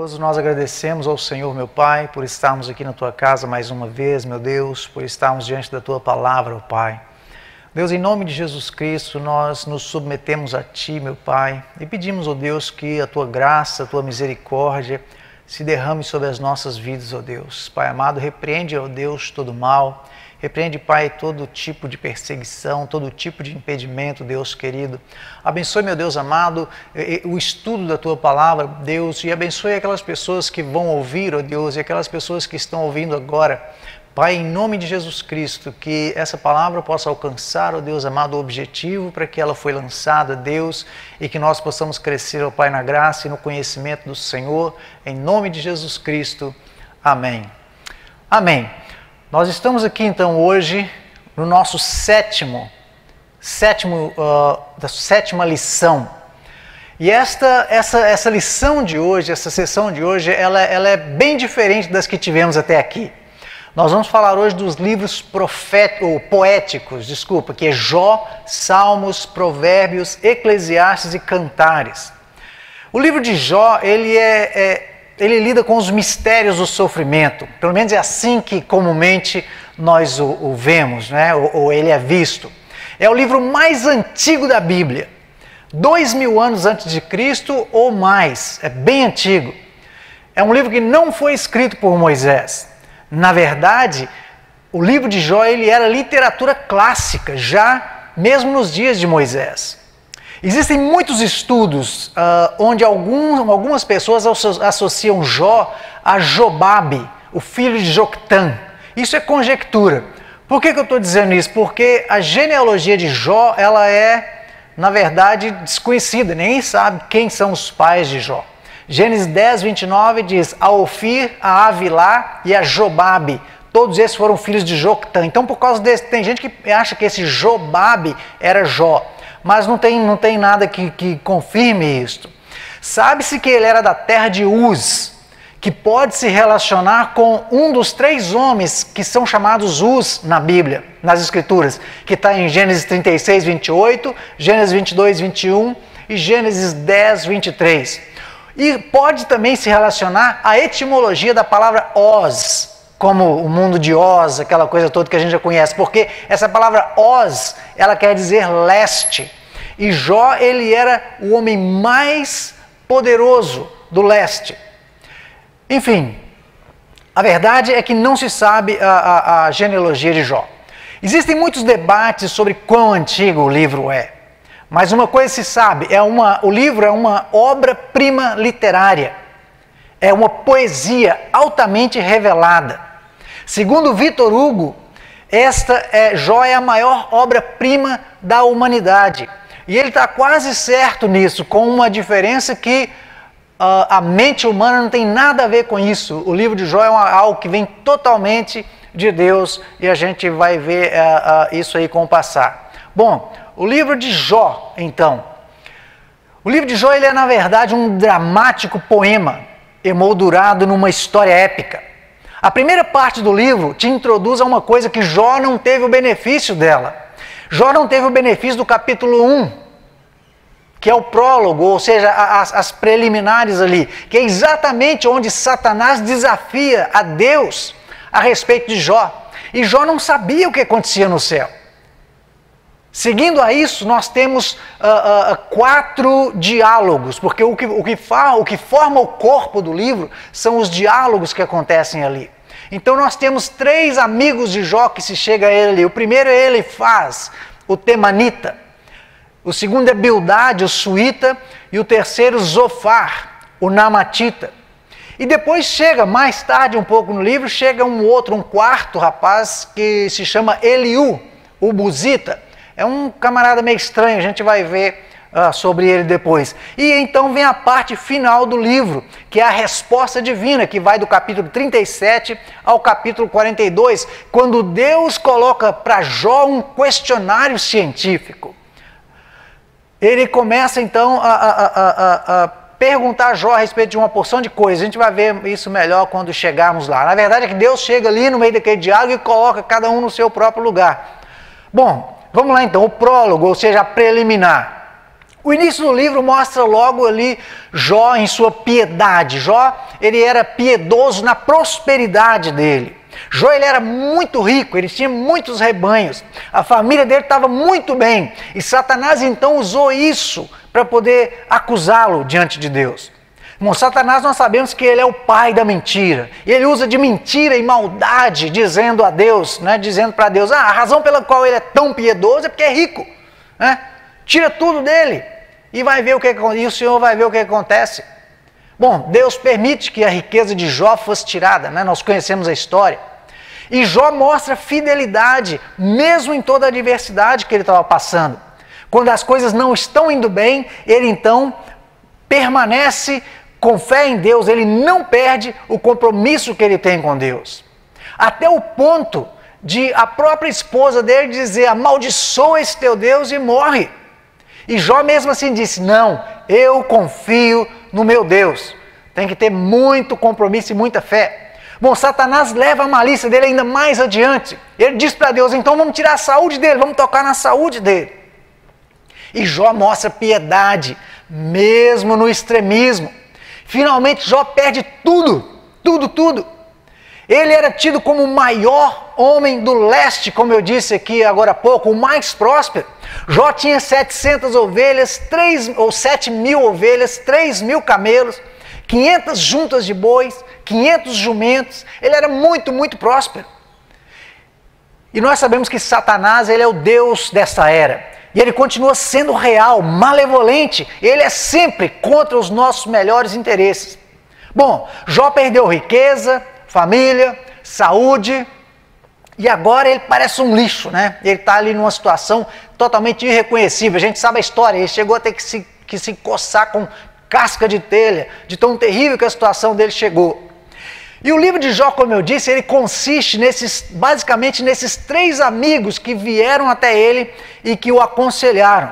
Poderoso, nós agradecemos ao Senhor, meu Pai, por estarmos aqui na Tua casa mais uma vez, meu Deus, por estarmos diante da Tua palavra, ó Pai. Deus, em nome de Jesus Cristo, nós nos submetemos a Ti, meu Pai, e pedimos, ó Deus, que a Tua graça, a Tua misericórdia se derrame sobre as nossas vidas, ó Deus. Pai amado, repreende, ó Deus, todo mal. Repreende, Pai, todo tipo de perseguição, todo tipo de impedimento, Deus querido. Abençoe, meu Deus amado, o estudo da Tua palavra, Deus, e abençoe aquelas pessoas que vão ouvir, ó Deus, e aquelas pessoas que estão ouvindo agora. Pai, em nome de Jesus Cristo, que essa palavra possa alcançar, ó Deus amado, o objetivo para que ela foi lançada, Deus, e que nós possamos crescer, ó Pai, na graça e no conhecimento do Senhor, em nome de Jesus Cristo. Amém. Amém. Nós estamos aqui então hoje no nosso sétima lição. E essa lição de hoje, essa sessão de hoje, ela é bem diferente das que tivemos até aqui. Nós vamos falar hoje dos livros poéticos, que é Jó, Salmos, Provérbios, Eclesiastes e Cantares. O livro de Jó, ele lida com os mistérios do sofrimento, pelo menos é assim que comumente nós o vemos, né? ou ele é visto. É o livro mais antigo da Bíblia, 2000 anos antes de Cristo ou mais, é bem antigo. É um livro que não foi escrito por Moisés. Na verdade, o livro de Jó ele era literatura clássica, já mesmo nos dias de Moisés. Existem muitos estudos onde algumas pessoas associam Jó a Jobabe, o filho de Joctã. Isso é conjectura. Por que eu estou dizendo isso? Porque a genealogia de Jó ela é, na verdade, desconhecida. Ninguém sabe quem são os pais de Jó. Gênesis 10, 29 diz, a Ofir, a Avilá e a Jobabe. Todos esses foram filhos de Joctã. Então, por causa desse, tem gente que acha que esse Jobabe era Jó. Mas não tem nada que confirme isto. Sabe-se que ele era da terra de Uz, que pode se relacionar com um dos 3 homens que são chamados Uz na Bíblia, nas Escrituras, que está em Gênesis 36, 28, Gênesis 22, 21 e Gênesis 10, 23. E pode também se relacionar à etimologia da palavra Oz, como o mundo de Oz, aquela coisa toda que a gente já conhece, porque essa palavra Oz, ela quer dizer leste, e Jó, ele era o homem mais poderoso do leste. Enfim, a verdade é que não se sabe a genealogia de Jó. Existem muitos debates sobre quão antigo o livro é, mas uma coisa se sabe, o livro é uma obra-prima literária, é uma poesia altamente revelada. Segundo Victor Hugo, Jó é a maior obra-prima da humanidade. E ele está quase certo nisso, com uma diferença que a mente humana não tem nada a ver com isso. O livro de Jó é algo que vem totalmente de Deus e a gente vai ver isso aí com o passar. Bom, o livro de Jó, então. O livro de Jó ele é, na verdade, um dramático poema emoldurado numa história épica. A primeira parte do livro te introduz a uma coisa que Jó não teve o benefício dela. Jó não teve o benefício do capítulo 1, que é o prólogo, ou seja, as preliminares ali, que é exatamente onde Satanás desafia a Deus a respeito de Jó. E Jó não sabia o que acontecia no céu. Seguindo a isso, nós temos 4 diálogos, porque o que forma o corpo do livro são os diálogos que acontecem ali. Então nós temos 3 amigos de Jó que se chega a ele ali. O primeiro é Elifaz, o temanita. O segundo é Bildade, o suíta. E o terceiro, Zofar, o namatita. E depois chega, mais tarde um pouco no livro, chega um quarto rapaz que se chama Eliú, o buzita. É um camarada meio estranho, a gente vai ver sobre ele depois. E então vem a parte final do livro, que é a resposta divina, que vai do capítulo 37 ao capítulo 42, quando Deus coloca para Jó um questionário científico. Ele começa então a perguntar a Jó a respeito de uma porção de coisas. A gente vai ver isso melhor quando chegarmos lá. Na verdade é que Deus chega ali no meio daquele diálogo e coloca cada um no seu próprio lugar. Bom, vamos lá então, o prólogo, ou seja, a preliminar. O início do livro mostra logo ali Jó em sua piedade. Jó, ele era piedoso na prosperidade dele. Jó, ele era muito rico, ele tinha muitos rebanhos. A família dele estava muito bem. E Satanás então usou isso para poder acusá-lo diante de Deus. Bom, Satanás, nós sabemos que ele é o pai da mentira. Ele usa de mentira e maldade, dizendo a Deus, né, dizendo para Deus, a razão pela qual ele é tão piedoso é porque é rico, né? Tira tudo dele e vai ver e o Senhor vai ver o que acontece. Bom, Deus permite que a riqueza de Jó fosse tirada, né? Nós conhecemos a história. E Jó mostra fidelidade, mesmo em toda a adversidade que ele estava passando. Quando as coisas não estão indo bem, ele então permanece com fé em Deus, ele não perde o compromisso que ele tem com Deus. Até o ponto de a própria esposa dele dizer, amaldiçoa esse teu Deus e morre. E Jó mesmo assim disse, não, eu confio no meu Deus. Tem que ter muito compromisso e muita fé. Bom, Satanás leva a malícia dele ainda mais adiante. Ele diz para Deus, então vamos tirar a saúde dele, vamos tocar na saúde dele. E Jó mostra piedade, mesmo no extremismo. Finalmente Jó perde tudo. Ele era tido como o maior homem do leste, como eu disse aqui agora há pouco, o mais próspero. Jó tinha 700 ovelhas, 7.000 ovelhas, 3.000 camelos, 500 juntas de bois, 500 jumentos. Ele era muito próspero. E nós sabemos que Satanás, ele é o Deus dessa era. E ele continua sendo real, malevolente. Ele é sempre contra os nossos melhores interesses. Bom, Jó perdeu riqueza, família, saúde, e agora ele parece um lixo, né? Ele está ali numa situação totalmente irreconhecível. A gente sabe a história, ele chegou a ter que se coçar com casca de telha, de tão terrível que a situação dele chegou. E o livro de Jó, como eu disse, ele consiste basicamente nesses 3 amigos que vieram até ele e que o aconselharam.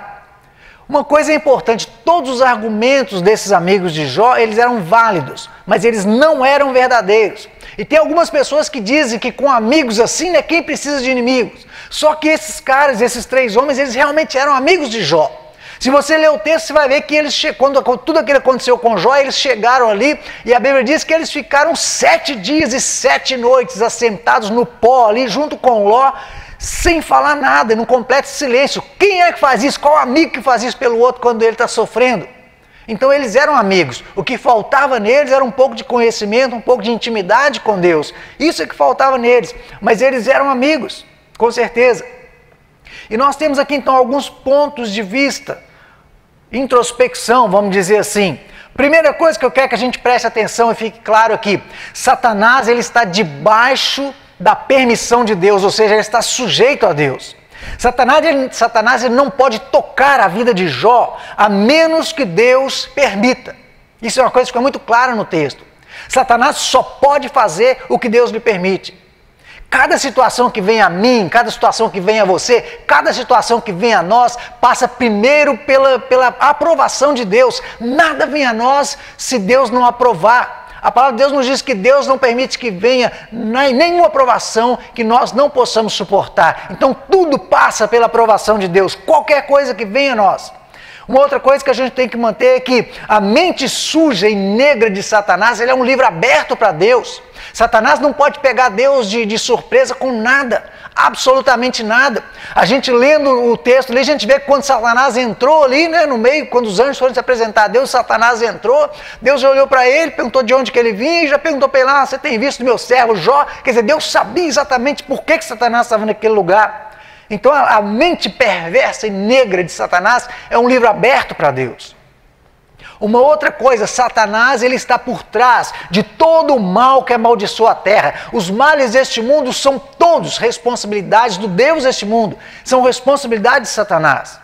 Uma coisa importante, todos os argumentos desses amigos de Jó, eles eram válidos, mas eles não eram verdadeiros. E tem algumas pessoas que dizem que com amigos assim, né, quem precisa de inimigos? Só que esses caras, esses 3 homens, eles realmente eram amigos de Jó. Se você ler o texto, você vai ver que eles, quando tudo aquilo aconteceu com Jó, eles chegaram ali, e a Bíblia diz que eles ficaram 7 dias e 7 noites assentados no pó ali, junto com Ló, sem falar nada, num completo silêncio. Quem é que faz isso? Qual amigo que faz isso pelo outro quando ele está sofrendo? Então eles eram amigos. O que faltava neles era um pouco de conhecimento, um pouco de intimidade com Deus. Isso é que faltava neles. Mas eles eram amigos, com certeza. E nós temos aqui então alguns pontos de vista, introspecção, vamos dizer assim. Primeira coisa que eu quero que a gente preste atenção e fique claro aqui: Satanás, ele está debaixo da permissão de Deus, ou seja, ele está sujeito a Deus. Satanás ele não pode tocar a vida de Jó, a menos que Deus permita. Isso é uma coisa que fica muito clara no texto. Satanás só pode fazer o que Deus lhe permite. Cada situação que vem a mim, cada situação que vem a você, cada situação que vem a nós, passa primeiro pela aprovação de Deus. Nada vem a nós se Deus não aprovar. A palavra de Deus nos diz que Deus não permite que venha nenhuma aprovação que nós não possamos suportar. Então tudo passa pela aprovação de Deus, qualquer coisa que venha a nós. Uma outra coisa que a gente tem que manter é que a mente suja e negra de Satanás, ele é um livro aberto para Deus. Satanás não pode pegar Deus de surpresa com nada, absolutamente nada. A gente lendo o texto ali, a gente vê que quando Satanás entrou ali, né, no meio, quando os anjos foram se apresentar a Deus, Satanás entrou, Deus olhou para ele, perguntou de onde que ele vinha e já perguntou para ele, você tem visto meu servo Jó? Quer dizer, Deus sabia exatamente por que Satanás estava naquele lugar. Então a mente perversa e negra de Satanás é um livro aberto para Deus. Uma outra coisa, Satanás, ele está por trás de todo o mal que amaldiçoa a terra. Os males deste mundo são todos responsabilidades do Deus deste mundo. São responsabilidade de Satanás.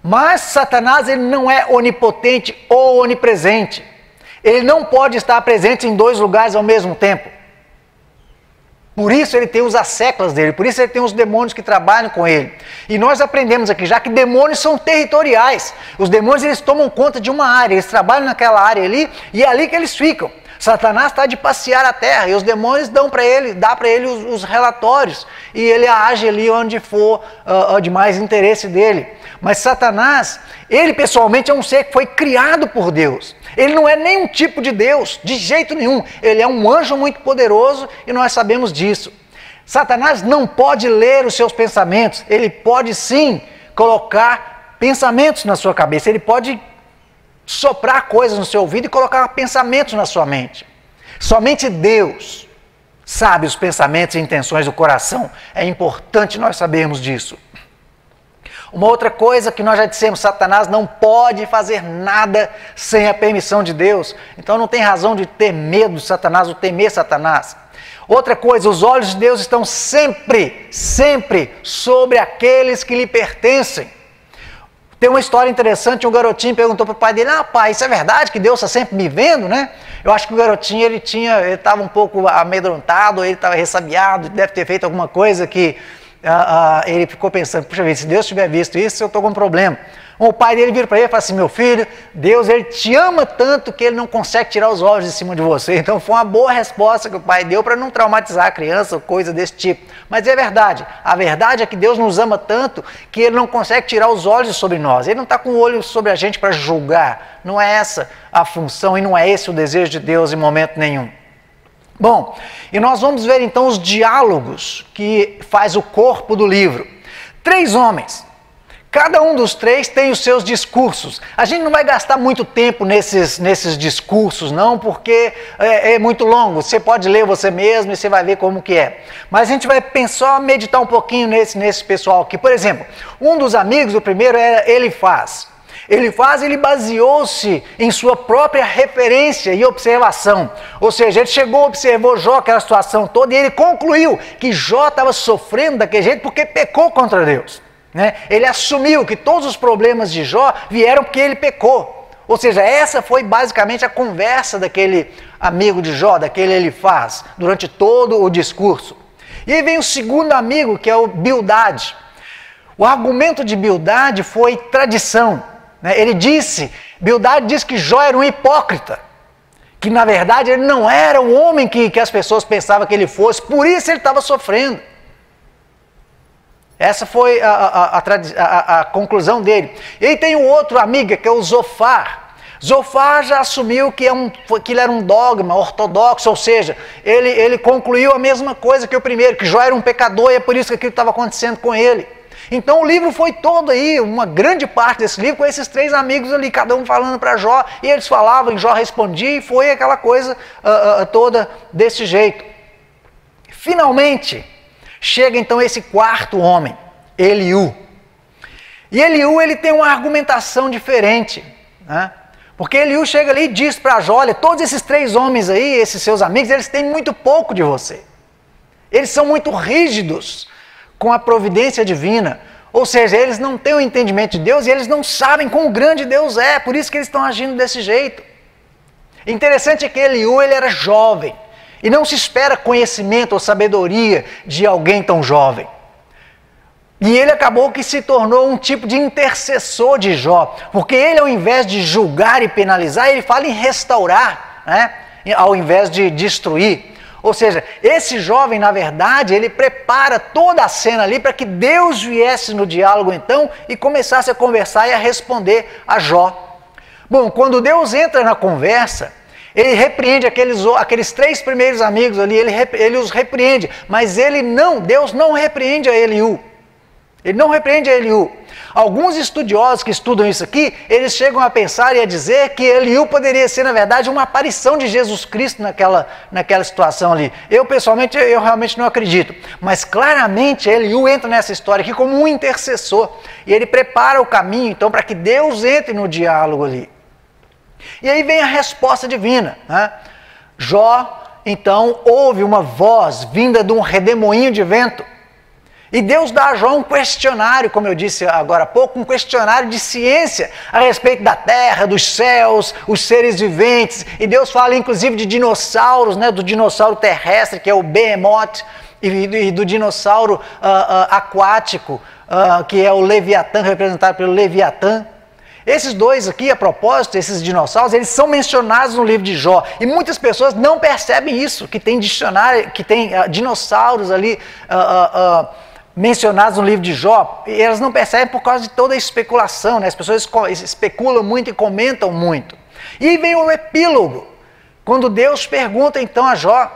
Mas Satanás, ele não é onipotente ou onipresente. Ele não pode estar presente em 2 lugares ao mesmo tempo. Por isso ele tem os asseclas dele, por isso ele tem os demônios que trabalham com ele. E nós aprendemos aqui já que demônios são territoriais. Os demônios, eles tomam conta de uma área, eles trabalham naquela área ali e é ali que eles ficam. Satanás está de passear a terra e os demônios dá para ele os relatórios e ele age ali onde for de mais interesse dele. Mas Satanás, ele pessoalmente é um ser que foi criado por Deus. Ele não é nenhum tipo de Deus, de jeito nenhum. Ele é um anjo muito poderoso e nós sabemos disso. Satanás não pode ler os seus pensamentos, ele pode sim colocar pensamentos na sua cabeça, ele pode soprar coisas no seu ouvido e colocar pensamentos na sua mente. Somente Deus sabe os pensamentos e intenções do coração. É importante nós sabermos disso. Uma outra coisa que nós já dissemos, Satanás não pode fazer nada sem a permissão de Deus. Então não tem razão de ter medo de Satanás ou temer Satanás. Outra coisa, os olhos de Deus estão sempre sobre aqueles que lhe pertencem. Tem uma história interessante, um garotinho perguntou para o pai dele, pai, isso é verdade que Deus está sempre me vendo, né? Eu acho que o garotinho, ele estava um pouco amedrontado, ele estava ressabiado, deve ter feito alguma coisa que ele ficou pensando, puxa vida, se Deus tiver visto isso, eu estou com um problema. O pai dele vira para ele e fala assim, meu filho, Deus ele te ama tanto que ele não consegue tirar os olhos de cima de você. Então foi uma boa resposta que o pai deu para não traumatizar a criança ou coisa desse tipo. Mas é verdade, a verdade é que Deus nos ama tanto que ele não consegue tirar os olhos sobre nós. Ele não está com o olho sobre a gente para julgar. Não é essa a função e não é esse o desejo de Deus em momento nenhum. Bom, e nós vamos ver então os diálogos que faz o corpo do livro. 3 homens. Cada um dos 3 tem os seus discursos. A gente não vai gastar muito tempo nesses discursos, não, porque é muito longo. Você pode ler você mesmo e você vai ver como que é. Mas a gente vai pensar, meditar um pouquinho nesse pessoal aqui. Por exemplo, um dos amigos, o primeiro era Elifaz. Elifaz, ele baseou-se em sua própria referência e observação. Ou seja, ele chegou, observou Jó, aquela situação toda, e ele concluiu que Jó estava sofrendo daquele jeito porque pecou contra Deus. Né? Ele assumiu que todos os problemas de Jó vieram porque ele pecou. Ou seja, essa foi basicamente a conversa daquele amigo de Jó, daquele Elifaz, durante todo o discurso. E aí vem o segundo amigo, que é o Bildade. O argumento de Bildade foi tradição. Né? Bildade disse que Jó era um hipócrita, que na verdade ele não era o homem que as pessoas pensavam que ele fosse, por isso ele estava sofrendo. Essa foi a conclusão dele. E aí tem um outro amigo, que é o Zofar. Zofar já assumiu que ele era um dogma ortodoxo, ou seja, ele concluiu a mesma coisa que o primeiro, que Jó era um pecador e é por isso que aquilo estava acontecendo com ele. Então o livro foi todo aí, uma grande parte desse livro, com esses 3 amigos ali, cada um falando para Jó, e eles falavam, e Jó respondia, e foi aquela coisa toda desse jeito. Finalmente, chega então esse quarto homem, Eliú. E Eliú, ele tem uma argumentação diferente, né? Porque Eliú chega ali e diz para Jó, olha, todos esses 3 homens aí, esses seus amigos, eles têm muito pouco de você. Eles são muito rígidos com a providência divina. Ou seja, eles não têm o entendimento de Deus e eles não sabem quão grande Deus é, por isso que eles estão agindo desse jeito. Interessante é que Eliú, ele era jovem. E não se espera conhecimento ou sabedoria de alguém tão jovem. E ele acabou que se tornou um tipo de intercessor de Jó, porque ele, ao invés de julgar e penalizar, ele fala em restaurar, né? Ao invés de destruir. Ou seja, esse jovem, na verdade, ele prepara toda a cena ali para que Deus viesse no diálogo então e começasse a conversar e a responder a Jó. Bom, quando Deus entra na conversa, ele repreende aqueles 3 primeiros amigos ali, ele os repreende, mas Deus não repreende a Eliú. Ele não repreende a Eliú. Alguns estudiosos que estudam isso aqui, eles chegam a pensar e a dizer que Eliú poderia ser, na verdade, uma aparição de Jesus Cristo naquela situação ali. Eu, pessoalmente, eu realmente não acredito. Mas, claramente, Eliú entra nessa história aqui como um intercessor. E ele prepara o caminho, então, para que Deus entre no diálogo ali. E aí vem a resposta divina, né? Jó, então, ouve uma voz vinda de um redemoinho de vento. E Deus dá a Jó um questionário, como eu disse agora há pouco, um questionário de ciência a respeito da terra, dos céus, os seres viventes. E Deus fala inclusive de dinossauros, né, do dinossauro terrestre, que é o Behemoth, e do dinossauro aquático, que é o Leviatã, representado pelo Leviatã. Esses dois aqui, a propósito, esses dinossauros, eles são mencionados no livro de Jó. E muitas pessoas não percebem isso, que tem dicionário, que tem dinossauros ali mencionados no livro de Jó. E elas não percebem por causa de toda a especulação, né? As pessoas especulam muito e comentam muito. E aí vem o epílogo, quando Deus pergunta então a Jó,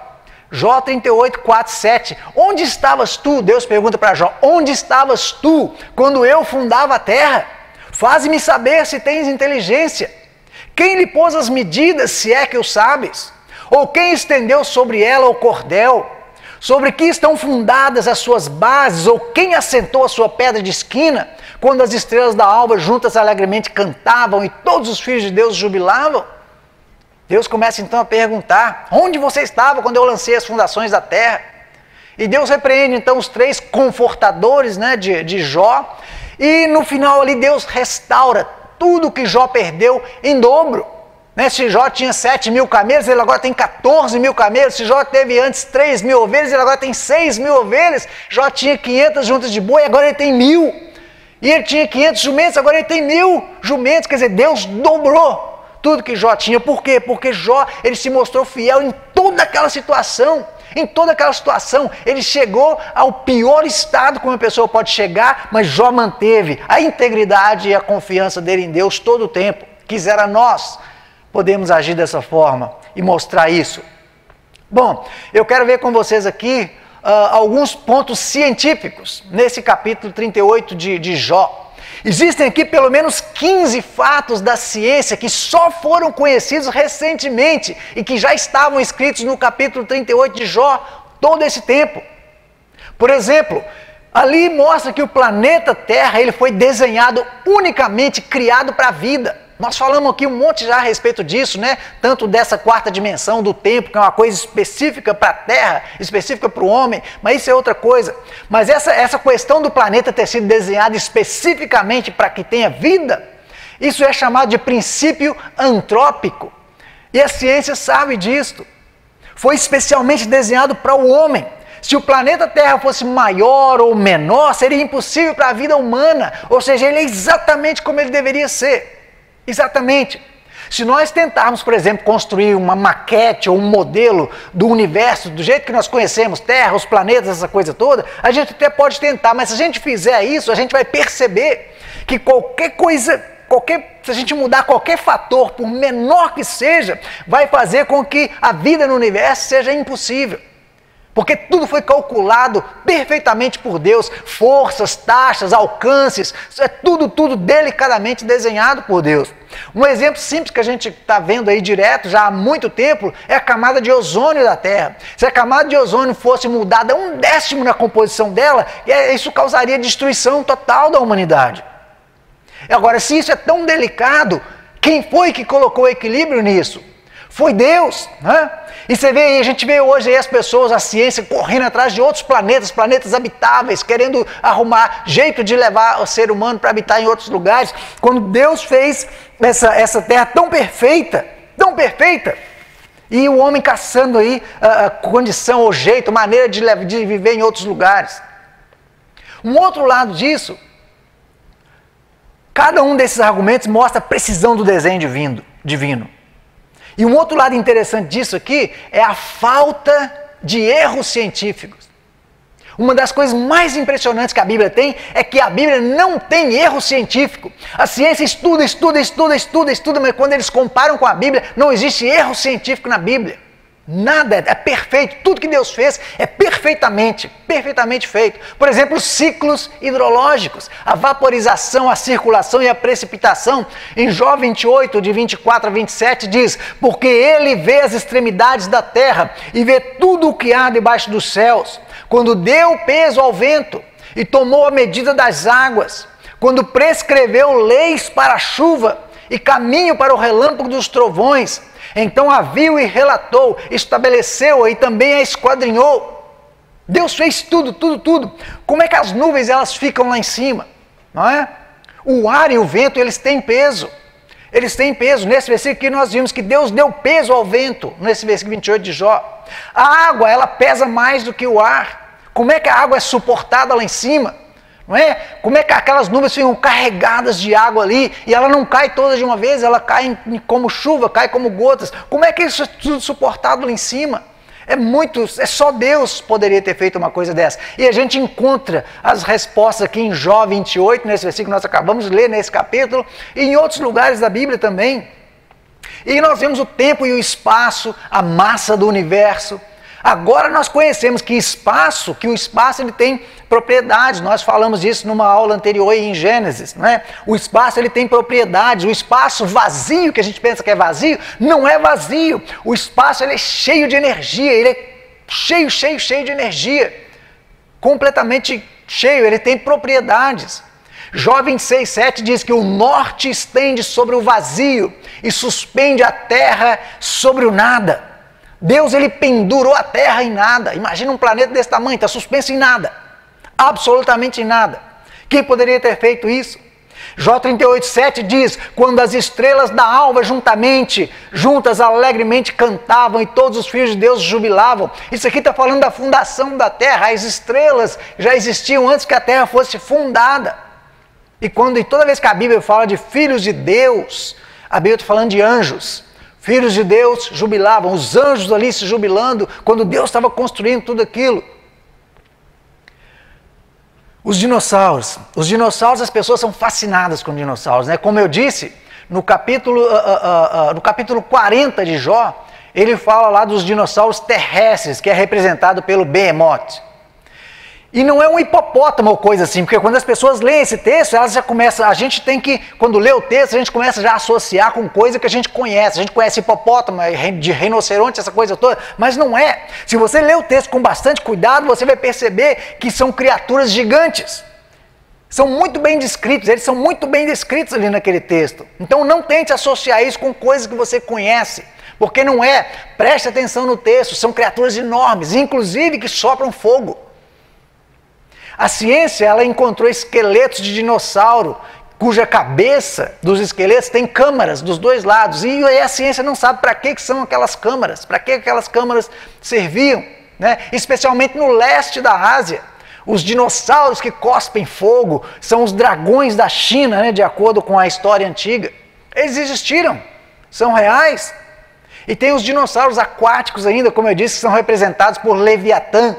Jó 38, 4, 7, onde estavas tu? Deus pergunta para Jó, onde estavas tu quando eu fundava a terra? Faze-me saber se tens inteligência. Quem lhe pôs as medidas, se é que o sabes? Ou quem estendeu sobre ela o cordel? Sobre que estão fundadas as suas bases? Ou quem assentou a sua pedra de esquina? Quando as estrelas da alva juntas alegremente cantavam e todos os filhos de Deus jubilavam? Deus começa então a perguntar, onde você estava quando eu lancei as fundações da terra? E Deus repreende então os três confortadores, né, de Jó, e no final ali Deus restaura tudo que Jó perdeu em dobro. Né? Se Jó tinha 7.000 camelos, ele agora tem 14.000 camelos. Se Jó teve antes 3.000 ovelhas, ele agora tem 6.000 ovelhas. Jó tinha 500 juntas de boi, agora ele tem 1.000. E ele tinha 500 jumentos, agora ele tem 1.000 jumentos. Quer dizer, Deus dobrou tudo que Jó tinha. Por quê? Porque Jó, ele se mostrou fiel em toda aquela situação. Em toda aquela situação, ele chegou ao pior estado como uma pessoa pode chegar, mas Jó manteve a integridade e a confiança dele em Deus todo o tempo. Quisera nós podemos agir dessa forma e mostrar isso. Bom, eu quero ver com vocês aqui alguns pontos científicos nesse capítulo 38 de Jó. Existem aqui pelo menos 15 fatos da ciência que só foram conhecidos recentemente e que já estavam escritos no capítulo 38 de Jó todo esse tempo. Por exemplo, ali mostra que o planeta Terra ele foi desenhado unicamente, criado para a vida. Nós falamos aqui um monte já a respeito disso, né? Tanto dessa quarta dimensão do tempo, que é uma coisa específica para a Terra, específica para o homem, mas isso é outra coisa. Mas essa questão do planeta ter sido desenhado especificamente para que tenha vida, isso é chamado de princípio antrópico. E a ciência sabe disso. Foi especialmente desenhado para o homem. Se o planeta Terra fosse maior ou menor, seria impossível para a vida humana. Ou seja, ele é exatamente como ele deveria ser. Exatamente. Se nós tentarmos, por exemplo, construir uma maquete ou um modelo do universo, do jeito que nós conhecemos, Terra, os planetas, essa coisa toda, a gente até pode tentar, mas se a gente fizer isso, a gente vai perceber que qualquer coisa, se a gente mudar qualquer fator, por menor que seja, vai fazer com que a vida no universo seja impossível. Porque tudo foi calculado perfeitamente por Deus, forças, taxas, alcances, é tudo delicadamente desenhado por Deus. Um exemplo simples que a gente está vendo aí direto já há muito tempo é a camada de ozônio da Terra. Se a camada de ozônio fosse mudada 1/10 na composição dela, isso causaria destruição total da humanidade. Agora, se isso é tão delicado, quem foi que colocou equilíbrio nisso? Foi Deus, né? E você vê aí, a gente vê hoje aí as pessoas, a ciência correndo atrás de outros planetas habitáveis, querendo arrumar jeito de levar o ser humano para habitar em outros lugares, quando Deus fez essa terra tão perfeita, e o homem caçando aí a condição, ou jeito, maneira de viver em outros lugares. Um outro lado disso, cada um desses argumentos mostra a precisão do desenho divino. E um outro lado interessante disso aqui é a falta de erros científicos. Uma das coisas mais impressionantes que a Bíblia tem é que a Bíblia não tem erro científico. A ciência estuda, mas quando eles comparam com a Bíblia, não existe erro científico na Bíblia. Nada, é perfeito. Tudo que Deus fez é perfeitamente feito. Por exemplo, os ciclos hidrológicos, a vaporização, a circulação e a precipitação. Em Jó 28, de 24 a 27, diz: porque ele vê as extremidades da terra e vê tudo o que há debaixo dos céus. Quando deu peso ao vento e tomou a medida das águas, quando prescreveu leis para a chuva e caminho para o relâmpago dos trovões, então a viu e relatou, estabeleceu-a e também a esquadrinhou. Deus fez tudo. Como é que as nuvens elas ficam lá em cima? Não é? O ar e o vento, eles têm peso. Nesse versículo aqui nós vimos que Deus deu peso ao vento, nesse versículo 28 de Jó. A água, ela pesa mais do que o ar. Como é que a água é suportada lá em cima? Não é? Como é que aquelas nuvens ficam carregadas de água ali e ela não cai toda de uma vez, ela cai como chuva, cai como gotas. Como é que isso é tudo suportado lá em cima? É só Deus poderia ter feito uma coisa dessa. E a gente encontra as respostas aqui em Jó 28, nesse versículo que nós acabamos de ler, nesse capítulo, e em outros lugares da Bíblia também. E nós vemos o tempo e o espaço, a massa do universo. Agora nós conhecemos que o espaço ele tem propriedades. Nós falamos disso numa aula anterior em Gênesis, não é? O espaço ele tem propriedades. O espaço vazio, que a gente pensa que é vazio, não é vazio. O espaço ele é cheio de energia, ele é cheio de energia. Completamente cheio, ele tem propriedades. Jó 26:7 diz que o norte estende sobre o vazio e suspende a terra sobre o nada. Deus ele pendurou a terra em nada. Imagina um planeta desse tamanho, está suspenso em nada. Absolutamente em nada. Quem poderia ter feito isso? Jó 38:7 diz, quando as estrelas da alva juntas alegremente cantavam e todos os filhos de Deus jubilavam. Isso aqui está falando da fundação da terra. As estrelas já existiam antes que a terra fosse fundada. E toda vez que a Bíblia fala de filhos de Deus, a Bíblia está falando de anjos. Filhos de Deus jubilavam, os anjos ali se jubilando, quando Deus estava construindo tudo aquilo. Os dinossauros, as pessoas são fascinadas com dinossauros, né? Como eu disse, no capítulo 40 de Jó, ele fala lá dos dinossauros terrestres, que é representado pelo Behemoth. E não é um hipopótamo ou coisa assim, porque quando as pessoas leem esse texto, elas já começam, quando lê o texto, a gente começa já a associar com coisa que a gente conhece. A gente conhece hipopótamo, de rinoceronte, essa coisa toda, mas não é. Se você lê o texto com bastante cuidado, você vai perceber que são criaturas gigantes. São muito bem descritos, eles são muito bem descritos ali naquele texto. Então não tente associar isso com coisas que você conhece, porque não é. Preste atenção no texto, são criaturas enormes, inclusive que sopram fogo. A ciência ela encontrou esqueletos de dinossauro, cuja cabeça dos esqueletos tem câmaras dos dois lados. E a ciência não sabe para que são aquelas câmaras, para que aquelas câmaras serviam, né? Especialmente no leste da Ásia. Os dinossauros que cospem fogo são os dragões da China, né? De acordo com a história antiga. Eles existiram, são reais. E tem os dinossauros aquáticos ainda, como eu disse, que são representados por Leviatã.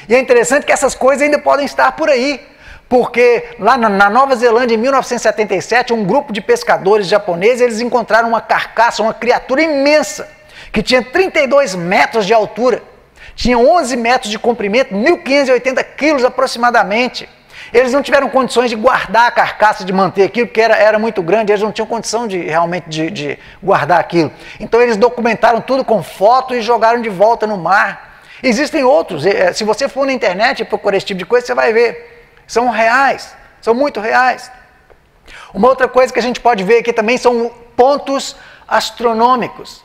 E é interessante que essas coisas ainda podem estar por aí, porque lá na Nova Zelândia, em 1977, um grupo de pescadores japoneses, eles encontraram uma carcaça, uma criatura imensa, que tinha 32 metros de altura, tinha 11 metros de comprimento, 1.580 quilos aproximadamente. Eles não tiveram condições de guardar a carcaça, de manter aquilo, porque era muito grande, eles não tinham condição de guardar aquilo. Então eles documentaram tudo com foto e jogaram de volta no mar. Existem outros, se você for na internet e procurar esse tipo de coisa, você vai ver. São reais, são muito reais. Uma outra coisa que a gente pode ver aqui também são pontos astronômicos.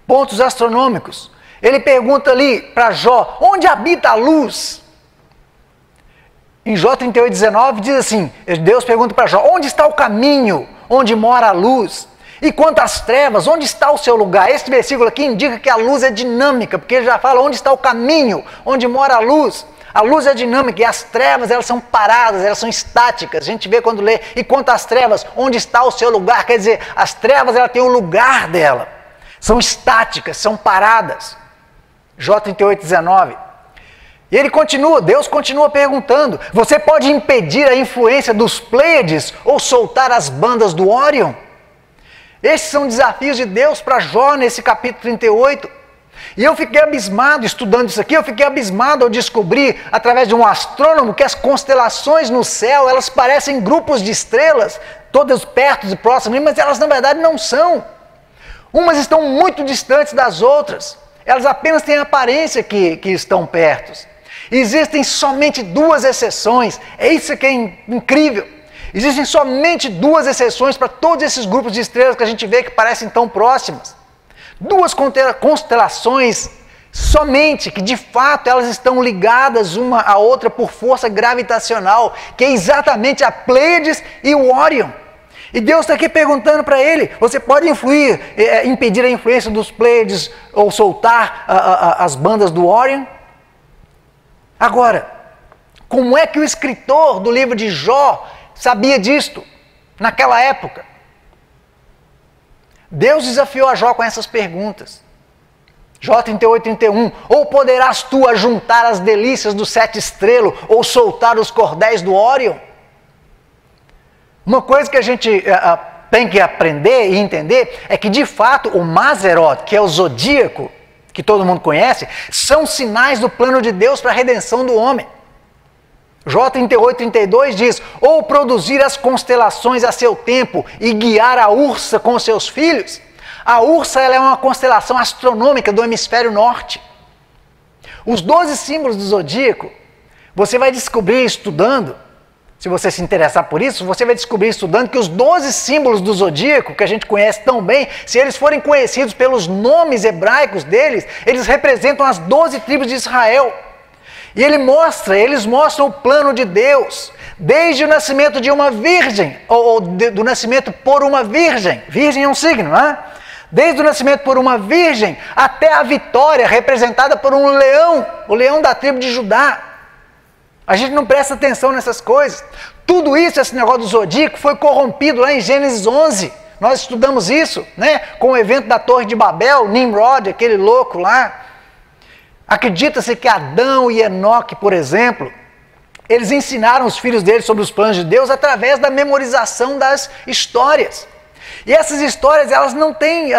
Pontos astronômicos. Ele pergunta ali para Jó, onde habita a luz? Em Jó 38:19 diz assim, Deus pergunta para Jó, onde está o caminho onde mora a luz? E quanto às trevas, onde está o seu lugar? Este versículo aqui indica que a luz é dinâmica, porque ele já fala onde está o caminho, onde mora a luz. A luz é dinâmica e as trevas elas são paradas, elas são estáticas. A gente vê quando lê, e quanto às trevas, onde está o seu lugar? Quer dizer, as trevas ela têm o lugar dela. São estáticas, são paradas. Jó 38:19. E ele continua, Deus continua perguntando, você pode impedir a influência dos Pleiades ou soltar as bandas do Órion? Esses são desafios de Deus para Jó nesse capítulo 38. E eu fiquei abismado, estudando isso aqui, eu fiquei abismado ao descobrir, através de um astrônomo, que as constelações no céu, elas parecem grupos de estrelas, todas perto e próximas, mas elas na verdade não são. Umas estão muito distantes das outras, elas apenas têm a aparência que estão perto. Existem somente 2 exceções, é isso que é incrível. Existem somente 2 exceções para todos esses grupos de estrelas que a gente vê que parecem tão próximas. 2 constelações somente, que de fato elas estão ligadas uma à outra por força gravitacional, que é exatamente a Pleiades e o Órion. E Deus está aqui perguntando para ele, você pode impedir a influência dos Pleiades ou soltar as bandas do Órion? Agora, Como é que o escritor do livro de Jó sabia disto naquela época? Deus desafiou a Jó com essas perguntas. Jó 38:31, ou poderás tu ajuntar as delícias do 7 estrelo, ou soltar os cordéis do Órion? Uma coisa que a gente tem que aprender e entender é que, de fato, o Mazerot, que é o zodíaco, que todo mundo conhece, são sinais do plano de Deus para a redenção do homem. Jó 38:32 diz, ou produzir as constelações a seu tempo e guiar a Ursa com seus filhos. A Ursa ela é uma constelação astronômica do hemisfério norte. Os 12 símbolos do zodíaco, você vai descobrir estudando, se você se interessar por isso, você vai descobrir estudando que os 12 símbolos do zodíaco, que a gente conhece tão bem, se eles forem conhecidos pelos nomes hebraicos deles, eles representam as 12 tribos de Israel. E eles mostram o plano de Deus, desde o nascimento de uma virgem, ou do nascimento por uma virgem. Virgem é um signo, não é? Desde o nascimento por uma virgem até a vitória representada por um leão, o leão da tribo de Judá. A gente não presta atenção nessas coisas. Tudo isso, esse negócio do zodíaco, foi corrompido lá em Gênesis 11. Nós estudamos isso, né? Com o evento da Torre de Babel, Nimrod, aquele louco lá. Acredita-se que Adão e Enoque, por exemplo, eles ensinaram os filhos deles sobre os planos de Deus através da memorização das histórias. E essas histórias, elas não têm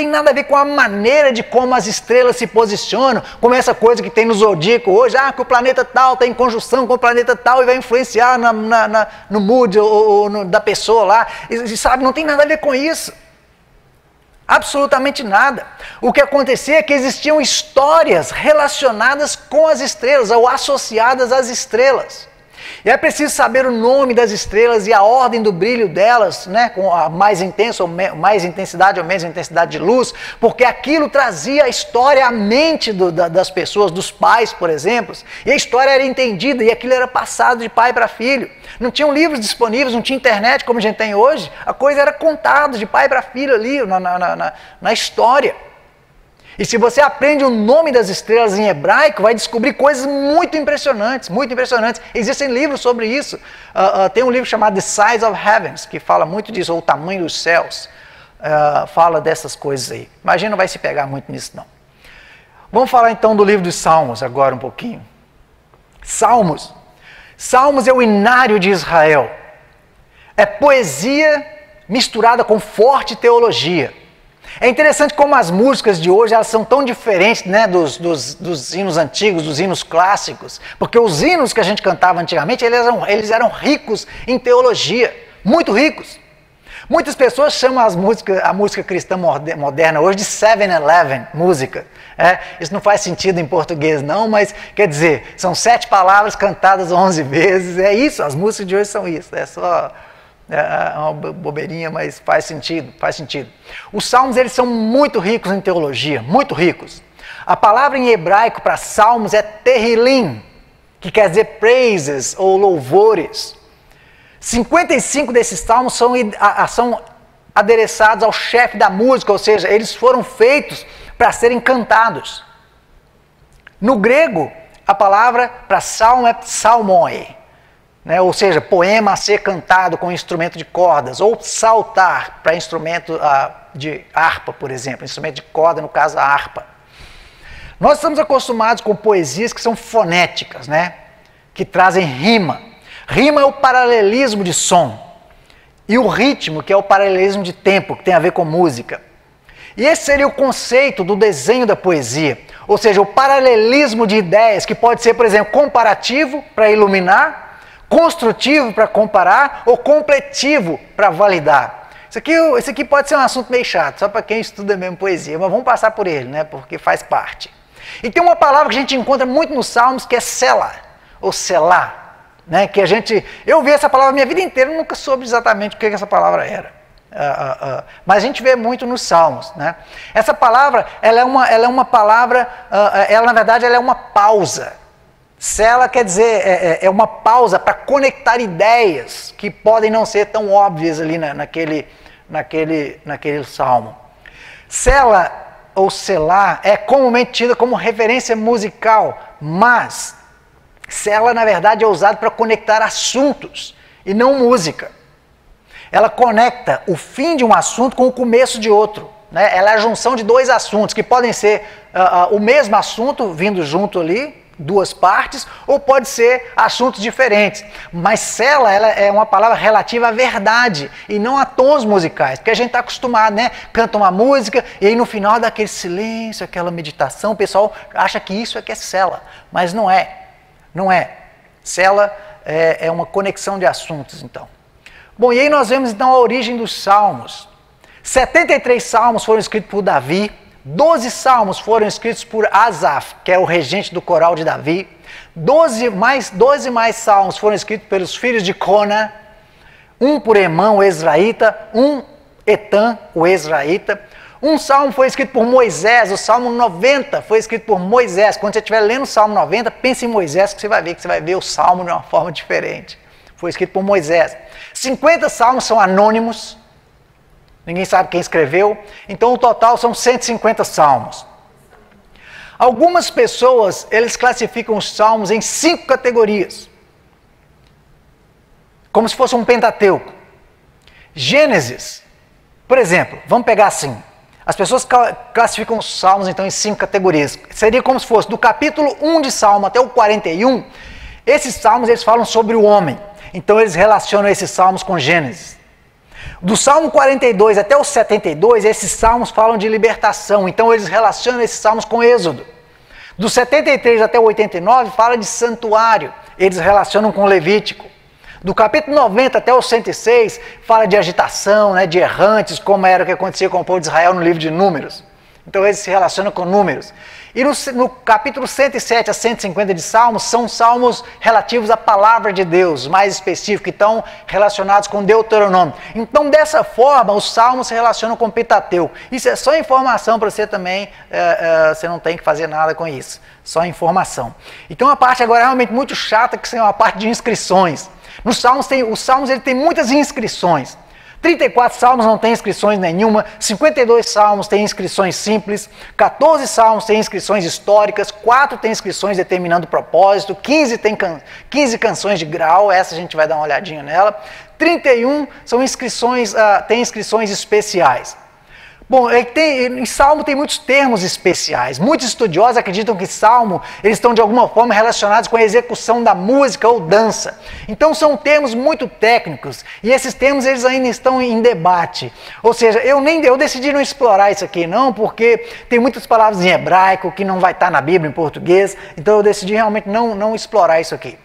nada a ver com a maneira de como as estrelas se posicionam, como essa coisa que tem no zodíaco hoje, que o planeta tal está em conjunção com o planeta tal e vai influenciar no mood da pessoa lá. E, sabe, não tem nada a ver com isso. Absolutamente nada. O que acontecia é que existiam histórias relacionadas com as estrelas, ou associadas às estrelas. E é preciso saber o nome das estrelas e a ordem do brilho delas, né, com a mais intensa ou mais intensidade ou menos intensidade de luz, porque aquilo trazia a história à mente das pessoas, dos pais, por exemplo, e a história era entendida e aquilo era passado de pai para filho. Não tinham livros disponíveis, não tinha internet como a gente tem hoje, a coisa era contada de pai para filho ali na história. E se você aprende o nome das estrelas em hebraico, vai descobrir coisas muito impressionantes, muito impressionantes. Existem livros sobre isso. Tem um livro chamado The Size of Heavens, que fala muito disso, ou o tamanho dos céus. Fala dessas coisas aí. Mas a gente não vai se pegar muito nisso, não. Vamos falar então do livro dos Salmos agora um pouquinho. Salmos. Salmos é o inário de Israel. É poesia misturada com forte teologia. É interessante como as músicas de hoje elas são tão diferentes, né, dos hinos antigos, dos hinos clássicos, porque os hinos que a gente cantava antigamente, eles eram ricos em teologia, muito ricos. Muitas pessoas chamam a música cristã moderna hoje de 7-Eleven música. Isso não faz sentido em português não, mas quer dizer, são 7 palavras cantadas 11 vezes, é isso, as músicas de hoje são isso, é só... É uma bobeirinha, mas faz sentido, faz sentido. Os salmos, eles são muito ricos em teologia, muito ricos. A palavra em hebraico para salmos é Tehillim, que quer dizer praises ou louvores. 55 desses salmos são adereçados ao chefe da música, ou seja, eles foram feitos para serem cantados. No grego, a palavra para salmo é psalmoi. Né, ou seja, poema a ser cantado com instrumento de cordas, ou saltar para instrumento de harpa, por exemplo, instrumento de corda, no caso a harpa. Nós estamos acostumados com poesias que são fonéticas, né, que trazem rima. Rima é o paralelismo de som, e o ritmo, que é o paralelismo de tempo, que tem a ver com música. E esse seria o conceito do desenho da poesia, ou seja, o paralelismo de ideias, que pode ser, por exemplo, comparativo para iluminar, construtivo para comparar ou completivo para validar. Isso aqui pode ser um assunto meio chato, só para quem estuda mesmo poesia, mas vamos passar por ele, né, porque faz parte. E tem uma palavra que a gente encontra muito nos Salmos, que é Selah, ou Selah, né, que eu vi essa palavra a minha vida inteira, eu nunca soube exatamente o que essa palavra era. Mas a gente vê muito nos Salmos, né? Essa palavra, ela é uma palavra, na verdade, ela é uma pausa. Selah quer dizer, é uma pausa para conectar ideias que podem não ser tão óbvias ali naquele salmo. Selah ou Selah é comumente tida como referência musical, mas Célula, na verdade, é usada para conectar assuntos e não música. Ela conecta o fim de um assunto com o começo de outro, né? Ela é a junção de dois assuntos, que podem ser o mesmo assunto vindo junto ali, duas partes, ou pode ser assuntos diferentes. Mas célula, ela é uma palavra relativa à verdade e não a tons musicais, porque a gente está acostumado, né? Canta uma música e aí no final dá aquele silêncio, aquela meditação, o pessoal acha que isso é que é célula, mas não é. Não é. Célula é uma conexão de assuntos, então. Bom, e aí nós vemos então a origem dos salmos. 73 salmos foram escritos por Davi, 12 salmos foram escritos por Asaf, que é o regente do coral de Davi, 12 mais salmos foram escritos pelos filhos de Cona, um por Emã, o Ezraíta, um Etan, o Ezraíta. Um salmo foi escrito por Moisés, o Salmo 90 foi escrito por Moisés. Quando você estiver lendo o Salmo 90, pense em Moisés, que você vai ver o salmo de uma forma diferente. Foi escrito por Moisés. 50 salmos são anônimos, ninguém sabe quem escreveu, então o total são 150 salmos. Algumas pessoas, eles classificam os salmos em 5 categorias, como se fosse um Pentateuco. Gênesis, por exemplo, vamos pegar assim, as pessoas classificam os salmos então em 5 categorias. Seria como se fosse do capítulo 1 de Salmo até o 41, esses salmos eles falam sobre o homem. Então eles relacionam esses salmos com Gênesis. Do Salmo 42 até o 72, esses salmos falam de libertação. Então eles relacionam esses salmos com Êxodo. Do 73 até o 89 fala de santuário. Eles relacionam com Levítico. Do capítulo 90 até o 106, fala de agitação, né, de errantes, como era o que acontecia com o povo de Israel no livro de Números. Então eles se relacionam com Números. E no capítulo 107 a 150 de Salmos, são salmos relativos à palavra de Deus, mais específicos, que estão relacionados com Deuteronômio. Então, dessa forma, os salmos se relacionam com o Pentateuco. Isso é só informação para você também, você não tem que fazer nada com isso. Só informação. Então, a parte agora é realmente muito chata, que é uma parte de inscrições. Nos salmos, os salmos ele tem muitas inscrições. 34 salmos não tem inscrições nenhuma, 52 salmos tem inscrições simples, 14 salmos tem inscrições históricas, 4 tem inscrições determinando propósito, 15 tem 15 canções de grau, essa a gente vai dar uma olhadinha nela, 31 são inscrições, tem inscrições especiais. Bom, em Salmo tem muitos termos especiais. Muitos estudiosos acreditam que Salmo, eles estão de alguma forma relacionados com a execução da música ou dança. Então são termos muito técnicos e esses termos eles ainda estão em debate. Ou seja, eu decidi não explorar isso aqui não, porque tem muitas palavras em hebraico que não vai estar na Bíblia em português, então eu decidi realmente não explorar isso aqui.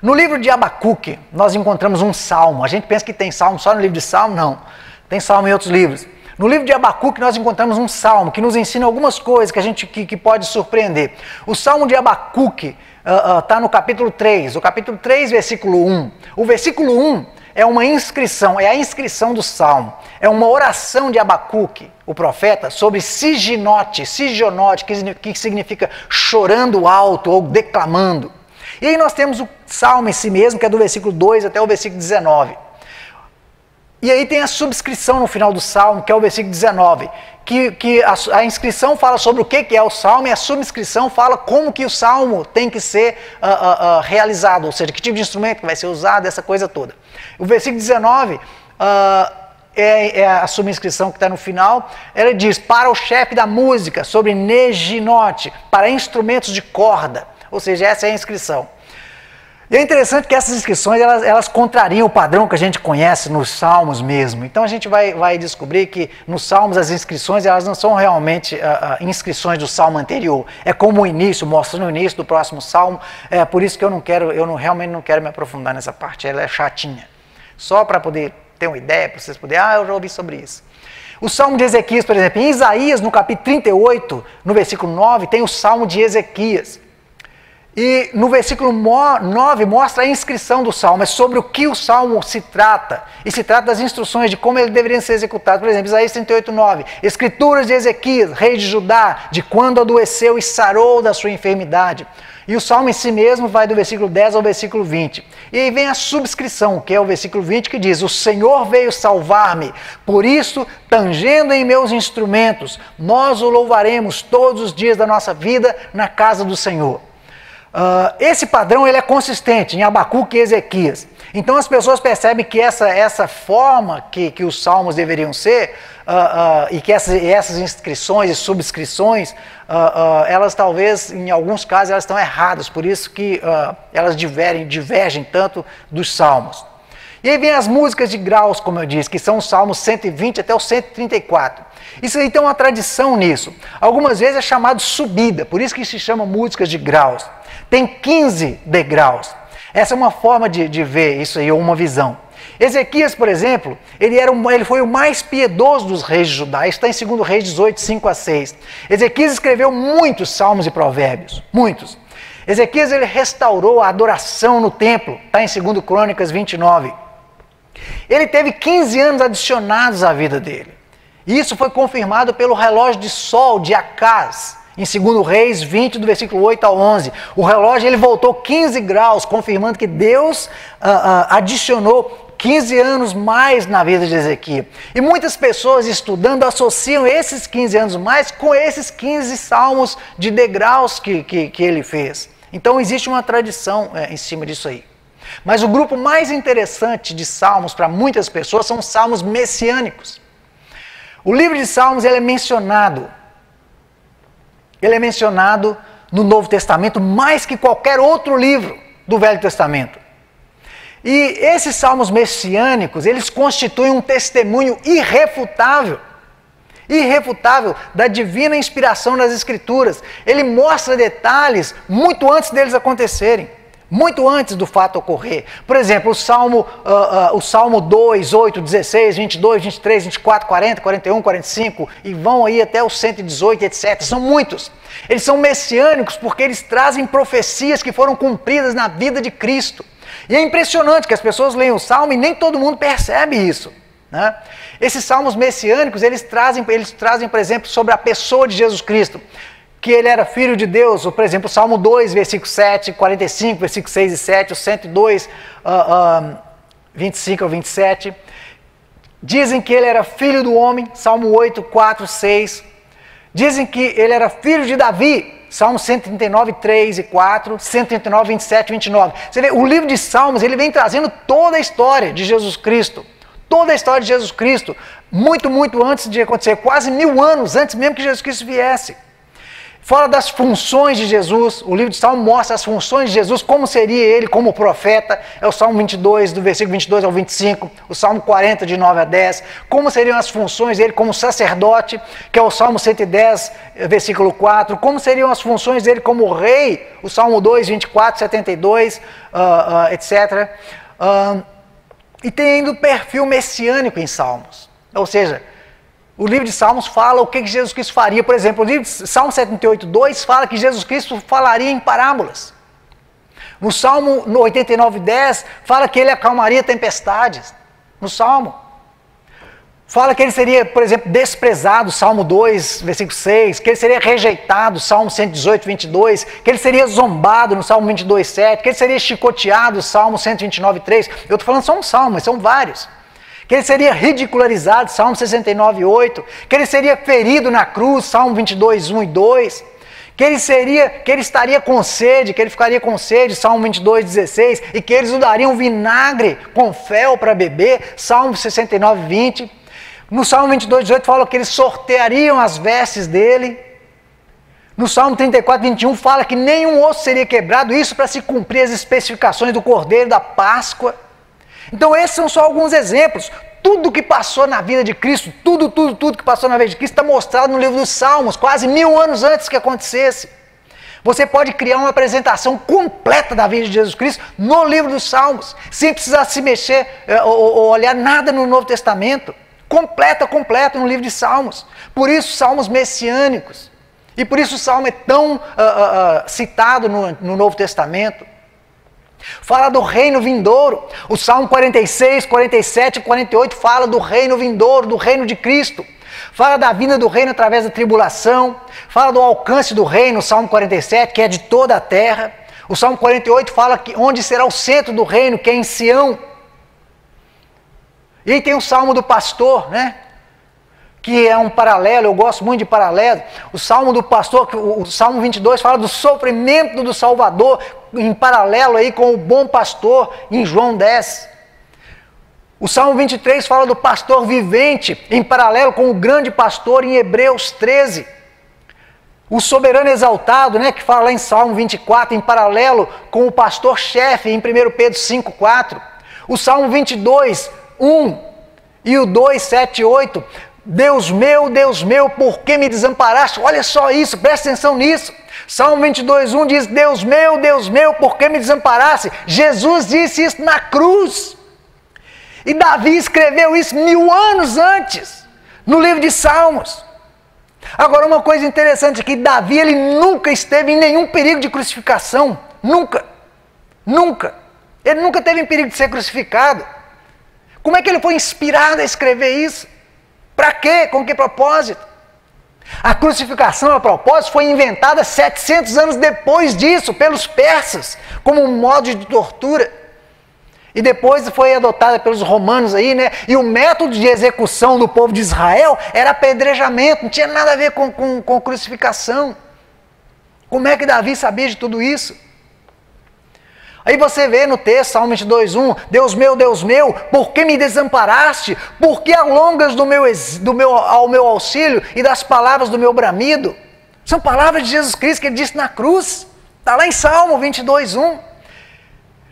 No livro de Abacuque, nós encontramos um salmo. A gente pensa que tem salmo só no livro de Salmo, não. Tem salmo em outros livros. No livro de Abacuque nós encontramos um salmo que nos ensina algumas coisas que pode surpreender. O salmo de Abacuque está no capítulo 3, o capítulo 3, versículo 1. O versículo 1 é uma inscrição, é a inscrição do salmo. É uma oração de Abacuque, o profeta, sobre sigionote, que significa chorando alto ou declamando. E aí nós temos o salmo em si mesmo, que é do versículo 2 até o versículo 19. E aí tem a subscrição no final do salmo, que é o versículo 19, que a inscrição fala sobre o que é o salmo e a subscrição fala como que o salmo tem que ser realizado, ou seja, que tipo de instrumento que vai ser usado, essa coisa toda. O versículo 19 é a subscrição que está no final, ela diz, para o chefe da música, sobre neginote, para instrumentos de corda, ou seja, essa é a inscrição. E é interessante que essas inscrições, elas contrariam o padrão que a gente conhece nos salmos mesmo. Então a gente vai descobrir que nos salmos as inscrições, elas não são realmente inscrições do salmo anterior. É como o início, mostrando o início do próximo salmo. É por isso que realmente não quero me aprofundar nessa parte, ela é chatinha. Só para poder ter uma ideia, para vocês poderem, eu já ouvi sobre isso. O salmo de Ezequias, por exemplo, em Isaías, no capítulo 38, no versículo 9, tem o salmo de Ezequias. E no versículo 9 mostra a inscrição do salmo, é sobre o que o salmo se trata. E se trata das instruções de como ele deveria ser executado. Por exemplo, Isaías 38, 9. Escrituras de Ezequias, rei de Judá, de quando adoeceu e sarou da sua enfermidade. E o salmo em si mesmo vai do versículo 10 ao versículo 20. E aí vem a subscrição, que é o versículo 20, que diz, o Senhor veio salvar-me, por isso, tangendo em meus instrumentos, nós o louvaremos todos os dias da nossa vida na casa do Senhor. Esse padrão ele é consistente em Abacuque e Ezequias. Então as pessoas percebem que essa forma que os salmos deveriam ser, e que essas inscrições e subscrições, elas talvez, em alguns casos, elas estão erradas, por isso que elas divergem tanto dos salmos. E aí vem as músicas de graus, como eu disse, que são os salmos 120 até o 134. Isso aí tem uma tradição nisso. Algumas vezes é chamado subida, por isso que se chama músicas de graus. Tem 15 degraus. Essa é uma forma de ver isso aí, ou uma visão. Ezequias, por exemplo, ele foi o mais piedoso dos reis de Judá. Isso está em 2 Reis 18, 5 a 6. Ezequias escreveu muitos salmos e provérbios, muitos. Ezequias ele restaurou a adoração no templo, está em 2 Crônicas 29. Ele teve 15 anos adicionados à vida dele. E isso foi confirmado pelo relógio de sol de Acaz, em 2 Reis 20, do versículo 8 ao 11. O relógio ele voltou 15 graus, confirmando que Deus adicionou 15 anos mais na vida de Ezequias. E muitas pessoas estudando associam esses 15 anos mais com esses 15 salmos de degraus que ele fez. Então existe uma tradição em cima disso aí. Mas o grupo mais interessante de salmos para muitas pessoas são os salmos messiânicos. O livro de Salmos ele é mencionado no Novo Testamento mais que qualquer outro livro do Velho Testamento. E esses salmos messiânicos, eles constituem um testemunho irrefutável da divina inspiração das Escrituras. Ele mostra detalhes muito antes deles acontecerem, muito antes do fato ocorrer. Por exemplo, o Salmo 2, 8, 16, 22, 23, 24, 40, 41, 45, e vão aí até o 118, etc. São muitos. Eles são messiânicos porque eles trazem profecias que foram cumpridas na vida de Cristo. E é impressionante que as pessoas leem o Salmo e nem todo mundo percebe isso, né? Esses salmos messiânicos, eles trazem, por exemplo, sobre a pessoa de Jesus Cristo, que ele era filho de Deus. Ou, por exemplo, o Salmo 2, versículo 7, 45, versículo 6 e 7, o 102, 25 ao 27. Dizem que ele era filho do homem, Salmo 8, 4, 6. Dizem que ele era filho de Davi, Salmo 139, 3 e 4, 139, 27 e 29. Você vê, o livro de Salmos, ele vem trazendo toda a história de Jesus Cristo. Toda a história de Jesus Cristo, muito, muito antes de acontecer, quase 1000 anos antes mesmo que Jesus Cristo viesse. Fora das funções de Jesus, o livro de Salmo mostra as funções de Jesus, como seria ele como profeta, é o Salmo 22, do versículo 22 ao 25, o Salmo 40, de 9 a 10, como seriam as funções dele como sacerdote, que é o Salmo 110, versículo 4, como seriam as funções dele como rei, o Salmo 2, 24, 72, etc. E tem ainda o perfil messiânico em Salmos, ou seja, o livro de Salmos fala o que Jesus Cristo faria. Por exemplo, o livro de Salmo 78, 2 fala que Jesus Cristo falaria em parábolas. No Salmo 89, 10 fala que ele acalmaria tempestades. No Salmo fala que ele seria, por exemplo, desprezado, Salmo 2, versículo 6, que ele seria rejeitado, Salmo 118, 22, que ele seria zombado, no Salmo 22, 7, que ele seria chicoteado, Salmo 129, 3. Eu estou falando só um salmo, mas são vários. Que ele seria ridicularizado, Salmo 69, 8, que ele seria ferido na cruz, Salmo 22, 1 e 2, que ele estaria com sede, que ele ficaria com sede, Salmo 22, 16, e que eles usariam vinagre com fel para beber, Salmo 69, 20. No Salmo 22, 18 fala que eles sorteariam as vestes dele. No Salmo 34, 21 fala que nenhum osso seria quebrado, isso para se cumprir as especificações do Cordeiro da Páscoa. Então esses são só alguns exemplos. Tudo que passou na vida de Cristo, tudo que passou na vida de Cristo está mostrado no livro dos Salmos, quase 1000 anos antes que acontecesse. Você pode criar uma apresentação completa da vida de Jesus Cristo no livro dos Salmos, sem precisar se mexer ou olhar nada no Novo Testamento. Completa no livro de Salmos. Por isso, salmos messiânicos. E por isso o Salmo é tão citado no Novo Testamento. Fala do reino vindouro. O Salmo 46, 47 e 48 fala do reino vindouro, do reino de Cristo. Fala da vinda do reino através da tribulação. Fala do alcance do reino, o Salmo 47, que é de toda a terra. O Salmo 48 fala que onde será o centro do reino, que é em Sião. E aí tem o Salmo do pastor, né? que é um paralelo, eu gosto muito de paralelo. O Salmo do pastor, o Salmo 22 fala do sofrimento do Salvador, em paralelo aí com o bom pastor, em João 10. O Salmo 23 fala do pastor vivente, em paralelo com o grande pastor, em Hebreus 13. O soberano exaltado, né, que fala lá em Salmo 24, em paralelo com o pastor-chefe, em 1 Pedro 5,4. O Salmo 22, 1 e o 2, 7 e 8. Deus meu, por que me desamparaste? Olha só isso, presta atenção nisso. Salmo 22, 1 diz, Deus meu, por que me desamparaste? Jesus disse isso na cruz. E Davi escreveu isso 1000 anos antes, no livro de Salmos. Agora, uma coisa interessante aqui, Davi, ele nunca esteve em nenhum perigo de crucificação. Nunca. Ele nunca teve em perigo de ser crucificado. Como é que ele foi inspirado a escrever isso? Para quê? Com que propósito? A crucificação, a propósito, foi inventada 700 anos depois disso, pelos persas, como um modo de tortura. E depois foi adotada pelos romanos aí, né? E o método de execução do povo de Israel era apedrejamento, não tinha nada a ver com crucificação. Como é que Davi sabia de tudo isso? Aí você vê no texto, Salmo 22, 1, Deus meu, por que me desamparaste? Por que alongas ao meu auxílio e das palavras do meu bramido? São palavras de Jesus Cristo que ele disse na cruz. Está lá em Salmo 22, 1.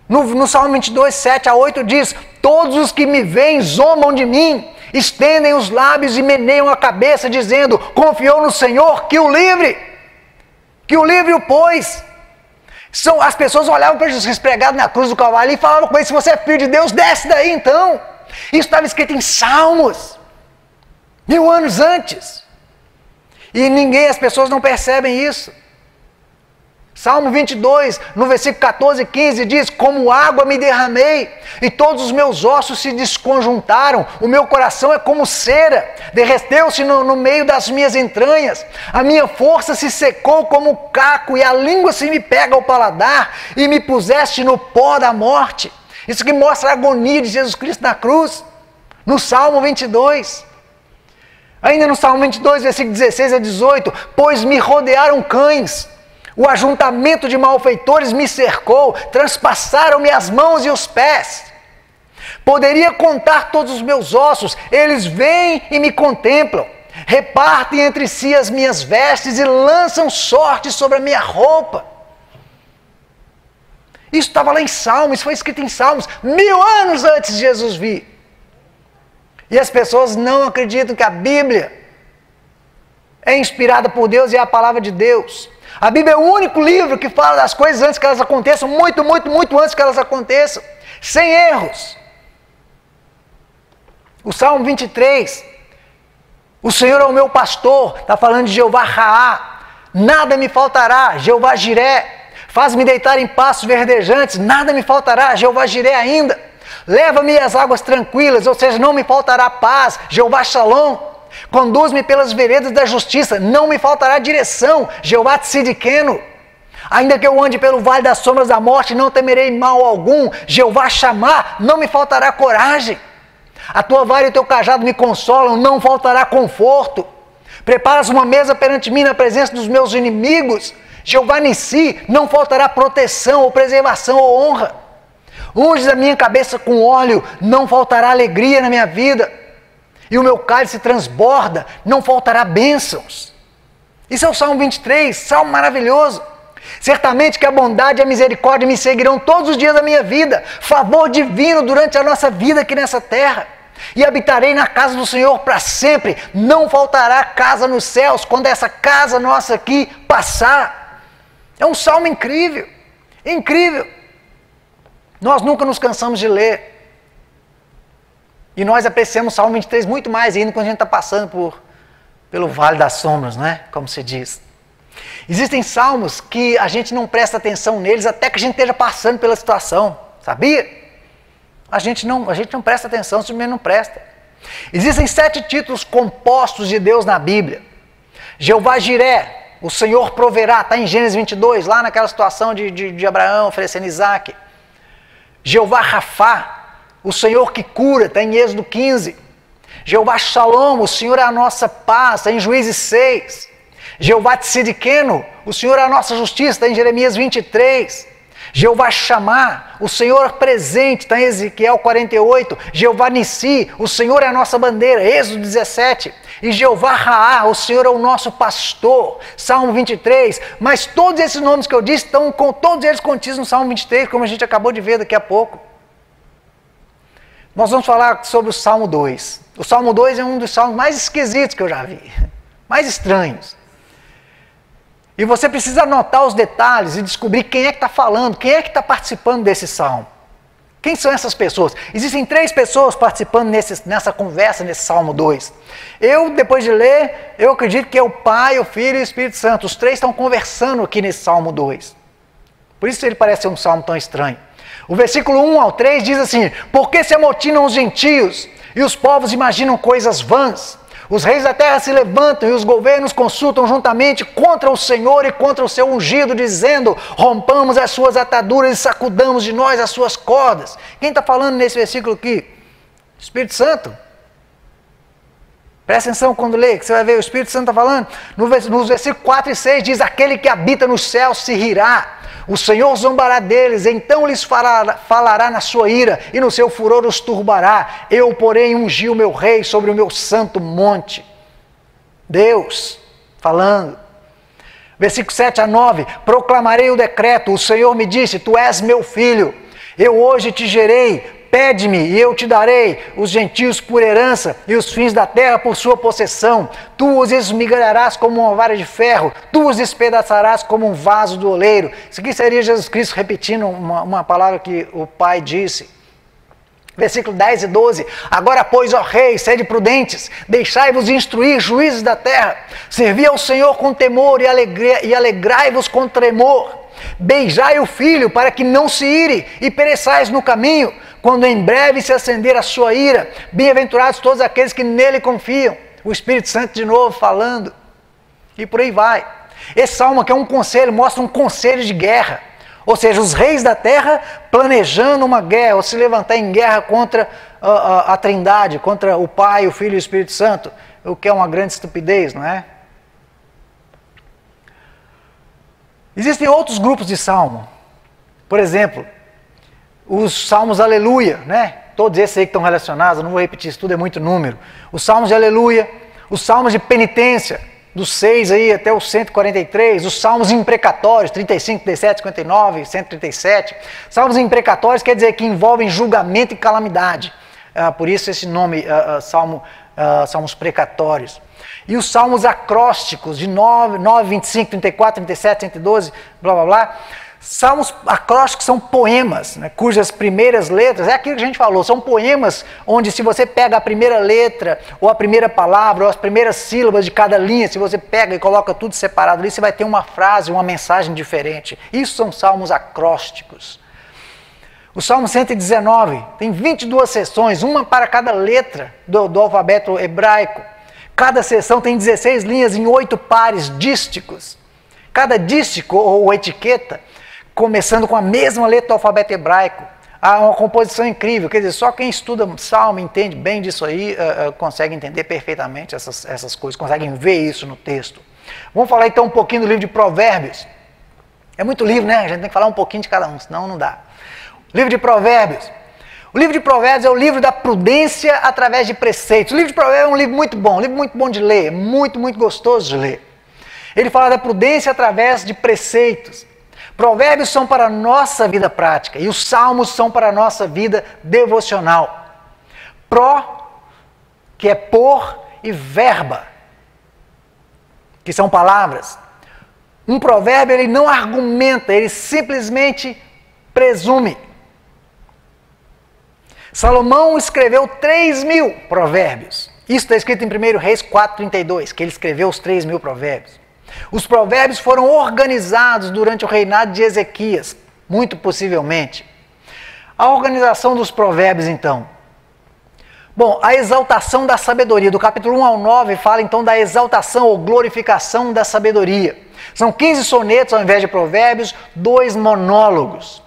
No Salmo 22, 7 a 8 diz, todos os que me veem zombam de mim, estendem os lábios e meneiam a cabeça, dizendo, confiou no Senhor, que o livre o pôs. As pessoas olhavam para Jesus pregado na cruz do Calvário e falavam com ele, se você é filho de Deus, desce daí então. Isso estava escrito em Salmos, 1000 anos antes. E as pessoas não percebem isso. Salmo 22, no versículo 14 e 15 diz, como água me derramei e todos os meus ossos se desconjuntaram, o meu coração é como cera, derreteu-se no meio das minhas entranhas, a minha força se secou como caco e a língua se me pega ao paladar e me puseste no pó da morte. Isso que mostra a agonia de Jesus Cristo na cruz, no Salmo 22. Ainda no Salmo 22, versículo 16 a 18, pois me rodearam cães, o ajuntamento de malfeitores me cercou, transpassaram-me as mãos e os pés. Poderia contar todos os meus ossos, eles vêm e me contemplam, repartem entre si as minhas vestes e lançam sorte sobre a minha roupa. Isso estava lá em Salmos, isso foi escrito em Salmos, 1000 anos antes de Jesus vir. E as pessoas não acreditam que a Bíblia é inspirada por Deus e é a palavra de Deus. A Bíblia é o único livro que fala das coisas antes que elas aconteçam, muito antes que elas aconteçam, sem erros. O Salmo 23, o Senhor é o meu pastor, está falando de Jeová Raá, nada me faltará, Jeová Jiré, faz-me deitar em pastos verdejantes, nada me faltará, Jeová Jiré ainda, leva-me às águas tranquilas, ou seja, não me faltará paz, Jeová Shalom. Conduz-me pelas veredas da justiça, não me faltará direção, Jeová Tzidkenu. Ainda que eu ande pelo vale das sombras da morte, não temerei mal algum, Jeová Shammah, não me faltará coragem. A tua vara e o teu cajado me consolam, não faltará conforto. Preparas uma mesa perante mim na presença dos meus inimigos, Jeová Nissi, não faltará proteção ou preservação ou honra. Unges a minha cabeça com óleo, não faltará alegria na minha vida. E o meu cálice transborda, não faltará bênçãos. Isso é o Salmo 23, salmo maravilhoso. Certamente que a bondade e a misericórdia me seguirão todos os dias da minha vida, favor divino durante a nossa vida aqui nessa terra. E habitarei na casa do Senhor para sempre, não faltará casa nos céus, quando essa casa nossa aqui passar. É um salmo incrível, incrível. Nós nunca nos cansamos de ler. E nós apreciamos o Salmo 23 muito mais ainda quando a gente está passando pelo Vale das Sombras, né? Como se diz. Existem salmos que a gente não presta atenção neles até que a gente esteja passando pela situação, sabia? A gente não presta atenção, simplesmente não presta. Existem 7 títulos compostos de Deus na Bíblia. Jeová Jiré, o Senhor proverá, está em Gênesis 22, lá naquela situação de Abraão oferecendo Isaac. Jeová Rafá, o Senhor que cura, está em Êxodo 15. Jeová Shalom, o Senhor é a nossa paz, está em Juízes 6. Jeová Tzidkenu, o Senhor é a nossa justiça, está em Jeremias 23. Jeová Shammah, o Senhor presente, está em Ezequiel 48. Jeová Nissi, o Senhor é a nossa bandeira, Êxodo 17. E Jeová Raá, o Senhor é o nosso pastor, Salmo 23. Mas todos esses nomes que eu disse estão com todos eles contidos no Salmo 23, como a gente acabou de ver daqui a pouco. Nós vamos falar sobre o Salmo 2. O Salmo 2 é um dos salmos mais esquisitos que eu já vi, mais estranhos. E você precisa anotar os detalhes e descobrir quem é que está falando, quem é que está participando desse salmo. Quem são essas pessoas? Existem 3 pessoas participando nessa conversa, nesse Salmo 2. Depois de ler, eu acredito que é o Pai, o Filho e o Espírito Santo. Os 3 estão conversando aqui nesse Salmo 2. Por isso ele parece ser um salmo tão estranho. O versículo 1 ao 3 diz assim: por que se amotinam os gentios e os povos imaginam coisas vãs? Os reis da terra se levantam e os governos consultam juntamente contra o Senhor e contra o seu ungido, dizendo: rompamos as suas ataduras e sacudamos de nós as suas cordas. Quem está falando nesse versículo aqui? Espírito Santo. Presta atenção quando lê, que você vai ver, o Espírito Santo está falando. Nos versículos 4 e 6 diz: aquele que habita nos céus se rirá, o Senhor zombará deles, então lhes falará na sua ira, e no seu furor os turbará. Eu, porém, ungi o meu rei sobre o meu santo monte. Deus falando. Versículo 7 a 9: proclamarei o decreto, o Senhor me disse: tu és meu filho, eu hoje te gerei. Pede-me e eu te darei os gentios por herança e os fins da terra por sua possessão. Tu os esmigalharás como uma vara de ferro, tu os despedaçarás como um vaso do oleiro. Isso aqui seria Jesus Cristo repetindo uma palavra que o Pai disse. Versículo 10 e 12: agora, pois, ó reis, sede prudentes, deixai-vos instruir, juízes da terra. Servi ao Senhor com temor e alegrai-vos com tremor. Beijai o filho para que não se ire e pereçais no caminho, quando em breve se acender a sua ira. Bem-aventurados todos aqueles que nele confiam. O Espírito Santo de novo falando. E por aí vai. Esse salmo aqui é um conselho, mostra um conselho de guerra. Ou seja, os reis da terra planejando uma guerra, ou se levantar em guerra contra a Trindade, contra o Pai, o Filho e o Espírito Santo. O que é uma grande estupidez, não é? Existem outros grupos de salmo. Por exemplo, os salmos aleluia, né? Todos esses aí que estão relacionados, eu não vou repetir isso tudo, é muito número. Os salmos de aleluia, os salmos de penitência, dos 6 aí até os 143, os salmos imprecatórios, 35, 37, 59, 137. Salmos imprecatórios quer dizer que envolvem julgamento e calamidade. Por isso esse nome, salmos precatórios. E os salmos acrósticos de 9, 25, 34, 37, 112, blá blá blá. Salmos acrósticos são poemas, né, cujas primeiras letras, é aquilo que a gente falou, são poemas onde se você pega a primeira letra, ou a primeira palavra, ou as primeiras sílabas de cada linha, se você pega e coloca tudo separado ali, você vai ter uma frase, uma mensagem diferente. Isso são salmos acrósticos. O Salmo 119 tem 22 seções, uma para cada letra do alfabeto hebraico. Cada seção tem 16 linhas em 8 pares dísticos. Cada dístico ou etiqueta, começando com a mesma letra do alfabeto hebraico. Há uma composição incrível, quer dizer, só quem estuda Salmo, entende bem disso aí, consegue entender perfeitamente essas coisas, conseguem ver isso no texto. Vamos falar então um pouquinho do livro de Provérbios. É muito livro, né? A gente tem que falar um pouquinho de cada um, senão não dá. Livro de Provérbios. O livro de Provérbios é o livro da prudência através de preceitos. O livro de Provérbios é um livro muito bom de ler, muito gostoso de ler. Ele fala da prudência através de preceitos. Provérbios são para a nossa vida prática e os salmos são para a nossa vida devocional. Que é por, e verba, que são palavras. Um provérbio ele não argumenta, ele simplesmente presume. Salomão escreveu 3.000 provérbios. Isso está escrito em 1 Reis 4:32, que ele escreveu os 3.000 provérbios. Os provérbios foram organizados durante o reinado de Ezequias, muito possivelmente. A organização dos provérbios, então. Bom, a exaltação da sabedoria, do capítulo 1 ao 9, fala então da exaltação ou glorificação da sabedoria. São 15 sonetos ao invés de provérbios, 2 monólogos.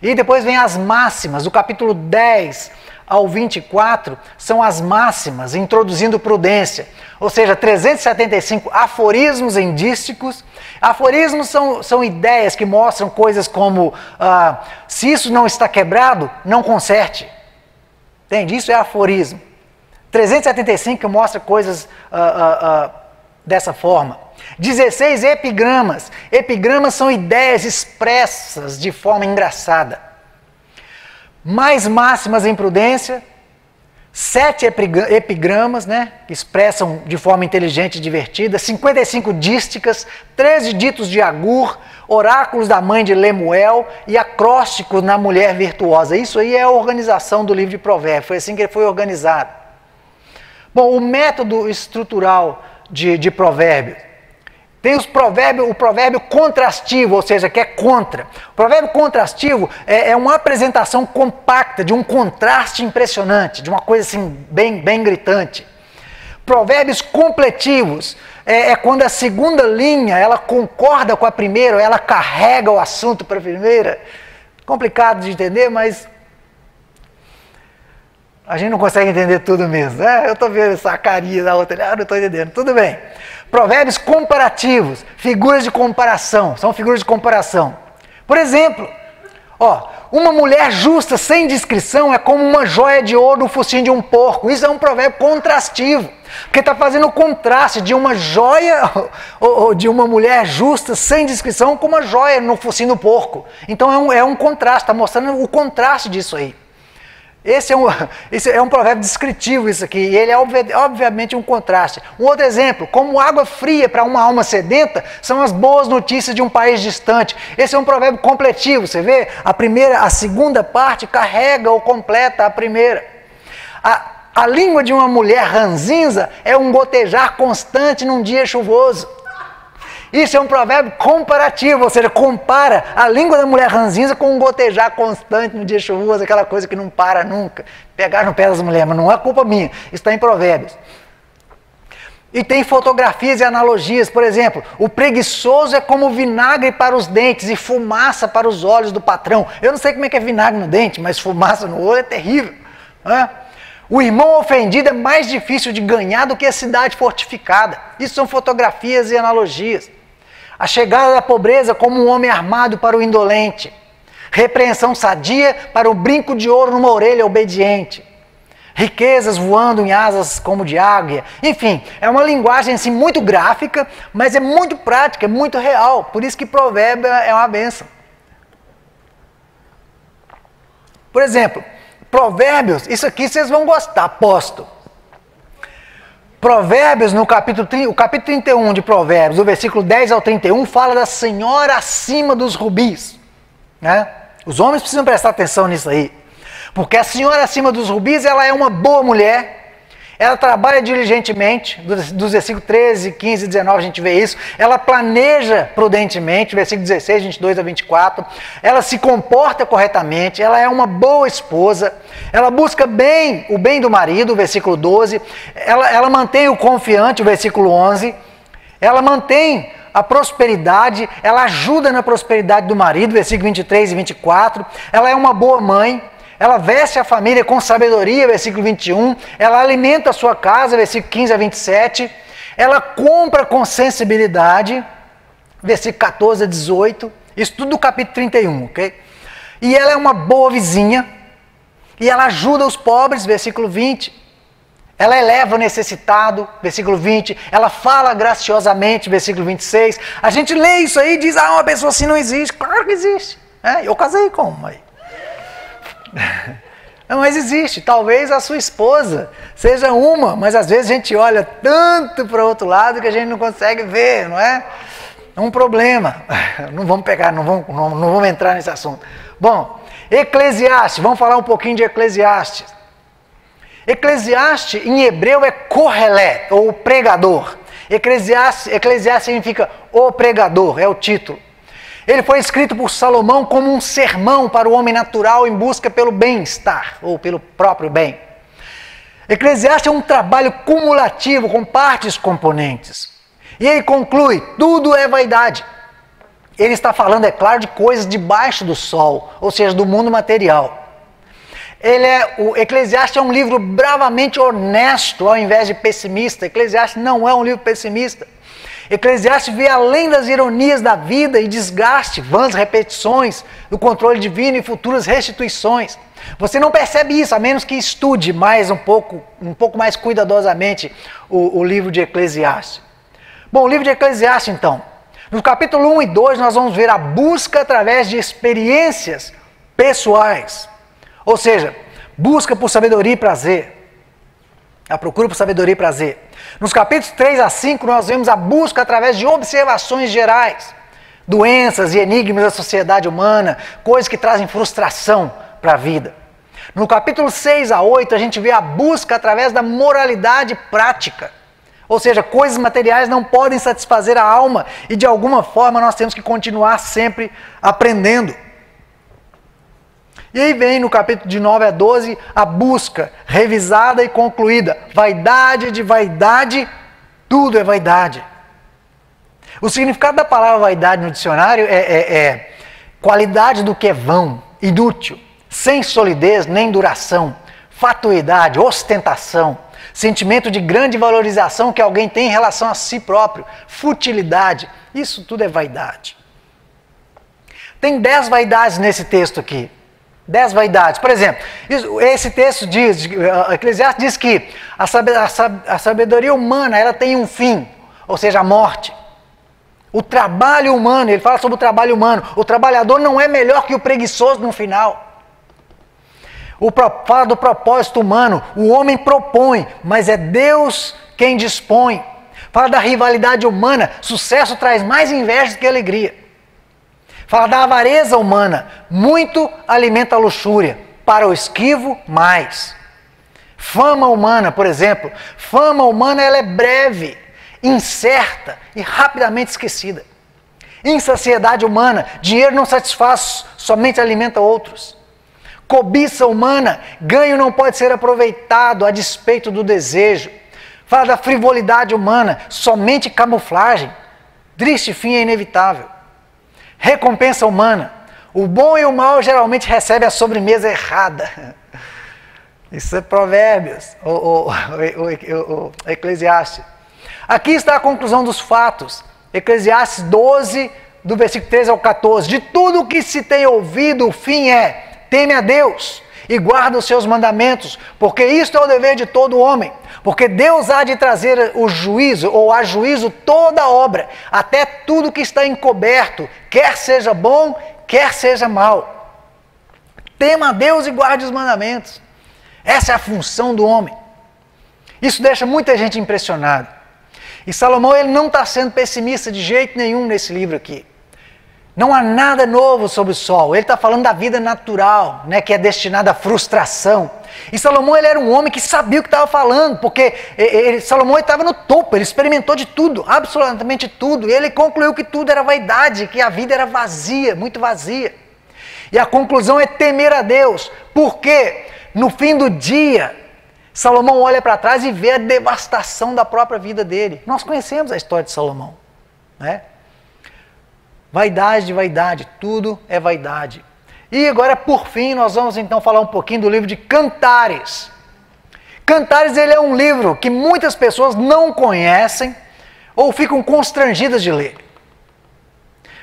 E depois vem as máximas, do capítulo 10 ao 24 são as máximas, introduzindo prudência. Ou seja, 375 aforismos endísticos. Aforismos são ideias que mostram coisas como, se isso não está quebrado, não conserte. Entende? Isso é aforismo. 375 mostra coisas dessa forma. 16 epigramas. Epigramas são ideias expressas de forma engraçada. Mais máximas em prudência. 7 epigramas, né, que expressam de forma inteligente e divertida. 55 dísticas. 13 ditos de Agur. Oráculos da mãe de Lemuel e acrósticos na mulher virtuosa. Isso aí é a organização do livro de Provérbios. Foi assim que ele foi organizado. Bom, o método estrutural de Provérbios. Tem o provérbio contrastivo, ou seja, que é contra. O provérbio contrastivo é uma apresentação compacta de um contraste impressionante, de uma coisa assim bem gritante. Provérbios completivos é quando a segunda linha ela concorda com a primeira, ela carrega o assunto para a primeira. Complicado de entender, mas a gente não consegue entender tudo mesmo. Eu estou vendo essa carinha da outra, não estou entendendo. Tudo bem. Provérbios comparativos, figuras de comparação, são figuras de comparação. Por exemplo, uma mulher justa sem discrição é como uma joia de ouro no focinho de um porco. Isso é um provérbio contrastivo, porque está fazendo o contraste de uma joia ou de uma mulher justa sem discrição com uma joia no focinho do porco. Então é um contraste, está mostrando o contraste disso aí. Esse é um provérbio descritivo isso aqui, e ele é obviamente um contraste. Um outro exemplo, como água fria para uma alma sedenta, são as boas notícias de um país distante. Esse é um provérbio completivo, você vê? A segunda parte carrega ou completa a primeira. A língua de uma mulher ranzinza é um gotejar constante num dia chuvoso. Isso é um provérbio comparativo, ou seja, compara a língua da mulher ranzinza com um gotejar constante no dia chuvoso, aquela coisa que não para nunca. Pegar no pé das mulheres, mas não é culpa minha, isso está em Provérbios. E tem fotografias e analogias, por exemplo, o preguiçoso é como vinagre para os dentes e fumaça para os olhos do patrão. Eu não sei como é que é vinagre no dente, mas fumaça no olho é terrível. O irmão ofendido é mais difícil de ganhar do que a cidade fortificada. Isso são fotografias e analogias. A chegada da pobreza como um homem armado para o indolente. Repreensão sadia para o brinco de ouro numa orelha obediente. Riquezas voando em asas como de águia. Enfim, é uma linguagem assim, muito gráfica, mas é muito prática, é muito real. Por isso que provérbio é uma bênção. Por exemplo, Provérbios, isso aqui vocês vão gostar, aposto. Provérbios, o capítulo 31 de Provérbios, do versículo 10 ao 31, fala da senhora acima dos rubis. Né? Os homens precisam prestar atenção nisso aí. Porque a senhora acima dos rubis, ela é uma boa mulher, ela trabalha diligentemente, dos versículos 13, 15 e 19 a gente vê isso, ela planeja prudentemente, versículo 16, 22 a 24, ela se comporta corretamente, ela é uma boa esposa, ela busca o bem do marido, versículo 12, ela mantém o confiante, o versículo 11, ela mantém a prosperidade, ela ajuda na prosperidade do marido, versículo 23 e 24, ela é uma boa mãe, ela veste a família com sabedoria, versículo 21. Ela alimenta a sua casa, versículo 15 a 27. Ela compra com sensibilidade, versículo 14 a 18. Isso tudo do capítulo 31, ok? E ela é uma boa vizinha. E ela ajuda os pobres, versículo 20. Ela eleva o necessitado, versículo 20. Ela fala graciosamente, versículo 26. A gente lê isso aí e diz, uma pessoa assim não existe. Claro que existe. Eu casei com uma aí. Não, mas existe, talvez a sua esposa seja uma, mas às vezes a gente olha tanto para o outro lado que a gente não consegue ver, não é? É um problema. Não vamos pegar, não vamos entrar nesse assunto. Bom, Eclesiastes, vamos falar um pouquinho de Eclesiastes. Eclesiastes em hebreu é Kohelé, ou pregador. Eclesiastes significa o pregador, é o título. Ele foi escrito por Salomão como um sermão para o homem natural em busca pelo bem-estar, ou pelo próprio bem. Eclesiastes é um trabalho cumulativo com partes componentes. E ele conclui, tudo é vaidade. Ele está falando, é claro, de coisas debaixo do sol, ou seja, do mundo material. O Eclesiastes é um livro bravamente honesto ao invés de pessimista. Eclesiastes não é um livro pessimista. Eclesiastes vê além das ironias da vida e desgaste, vãs repetições do controle divino e futuras restituições. Você não percebe isso, a menos que estude mais um pouco mais cuidadosamente o livro de Eclesiastes. Bom, o livro de Eclesiastes, então. No capítulo 1 e 2, nós vamos ver a busca através de experiências pessoais. Ou seja, busca por sabedoria e prazer. A procura por sabedoria e prazer. Nos capítulos 3 a 5, nós vemos a busca através de observações gerais. Doenças e enigmas da sociedade humana, coisas que trazem frustração para a vida. No capítulo 6 a 8, a gente vê a busca através da moralidade prática. Ou seja, coisas materiais não podem satisfazer a alma e de alguma forma nós temos que continuar sempre aprendendo. E aí vem no capítulo de 9 a 12 a busca revisada e concluída. Vaidade de vaidade, tudo é vaidade. O significado da palavra vaidade no dicionário é qualidade do que é vão, inútil, sem solidez nem duração, fatuidade, ostentação, sentimento de grande valorização que alguém tem em relação a si próprio, futilidade, isso tudo é vaidade. Tem 10 vaidades nesse texto aqui. 10 vaidades. Por exemplo, esse texto diz, Eclesiastes diz que a sabedoria humana ela tem um fim, ou seja, a morte. O trabalho humano, ele fala sobre o trabalho humano, o trabalhador não é melhor que o preguiçoso no final. Fala do propósito humano, o homem propõe, mas é Deus quem dispõe. Fala da rivalidade humana, sucesso traz mais inveja do que alegria. Fala da avareza humana, muito alimenta a luxúria, para o esquivo, mais. Fama humana, por exemplo, fama humana ela é breve, incerta e rapidamente esquecida. Insaciedade humana, dinheiro não satisfaz, somente alimenta outros. Cobiça humana, ganho não pode ser aproveitado a despeito do desejo. Fala da frivolidade humana, somente camuflagem, triste fim é inevitável. Recompensa humana, o bom e o mal geralmente recebem a sobremesa errada. Isso é Provérbios, o Eclesiastes. Aqui está a conclusão dos fatos. Eclesiastes 12, do versículo 13 ao 14. De tudo o que se tem ouvido, o fim é: teme a Deus e guarda os seus mandamentos, porque isto é o dever de todo homem. Porque Deus há de trazer o juízo, ou a juízo toda obra, até tudo que está encoberto, quer seja bom, quer seja mal. Tema a Deus e guarde os mandamentos. Essa é a função do homem. Isso deixa muita gente impressionada. E Salomão ele não está sendo pessimista de jeito nenhum nesse livro aqui. Não há nada novo sob o sol. Ele está falando da vida natural, né, que é destinada à frustração. E Salomão ele era um homem que sabia o que estava falando, porque Salomão estava no topo, ele experimentou de tudo, absolutamente tudo. E ele concluiu que tudo era vaidade, que a vida era vazia, muito vazia. E a conclusão é temer a Deus, porque no fim do dia, Salomão olha para trás e vê a devastação da própria vida dele. Nós conhecemos a história de Salomão, né? Vaidade de vaidade, tudo é vaidade. E agora, por fim, nós vamos então falar um pouquinho do livro de Cantares. Cantares ele é um livro que muitas pessoas não conhecem ou ficam constrangidas de ler.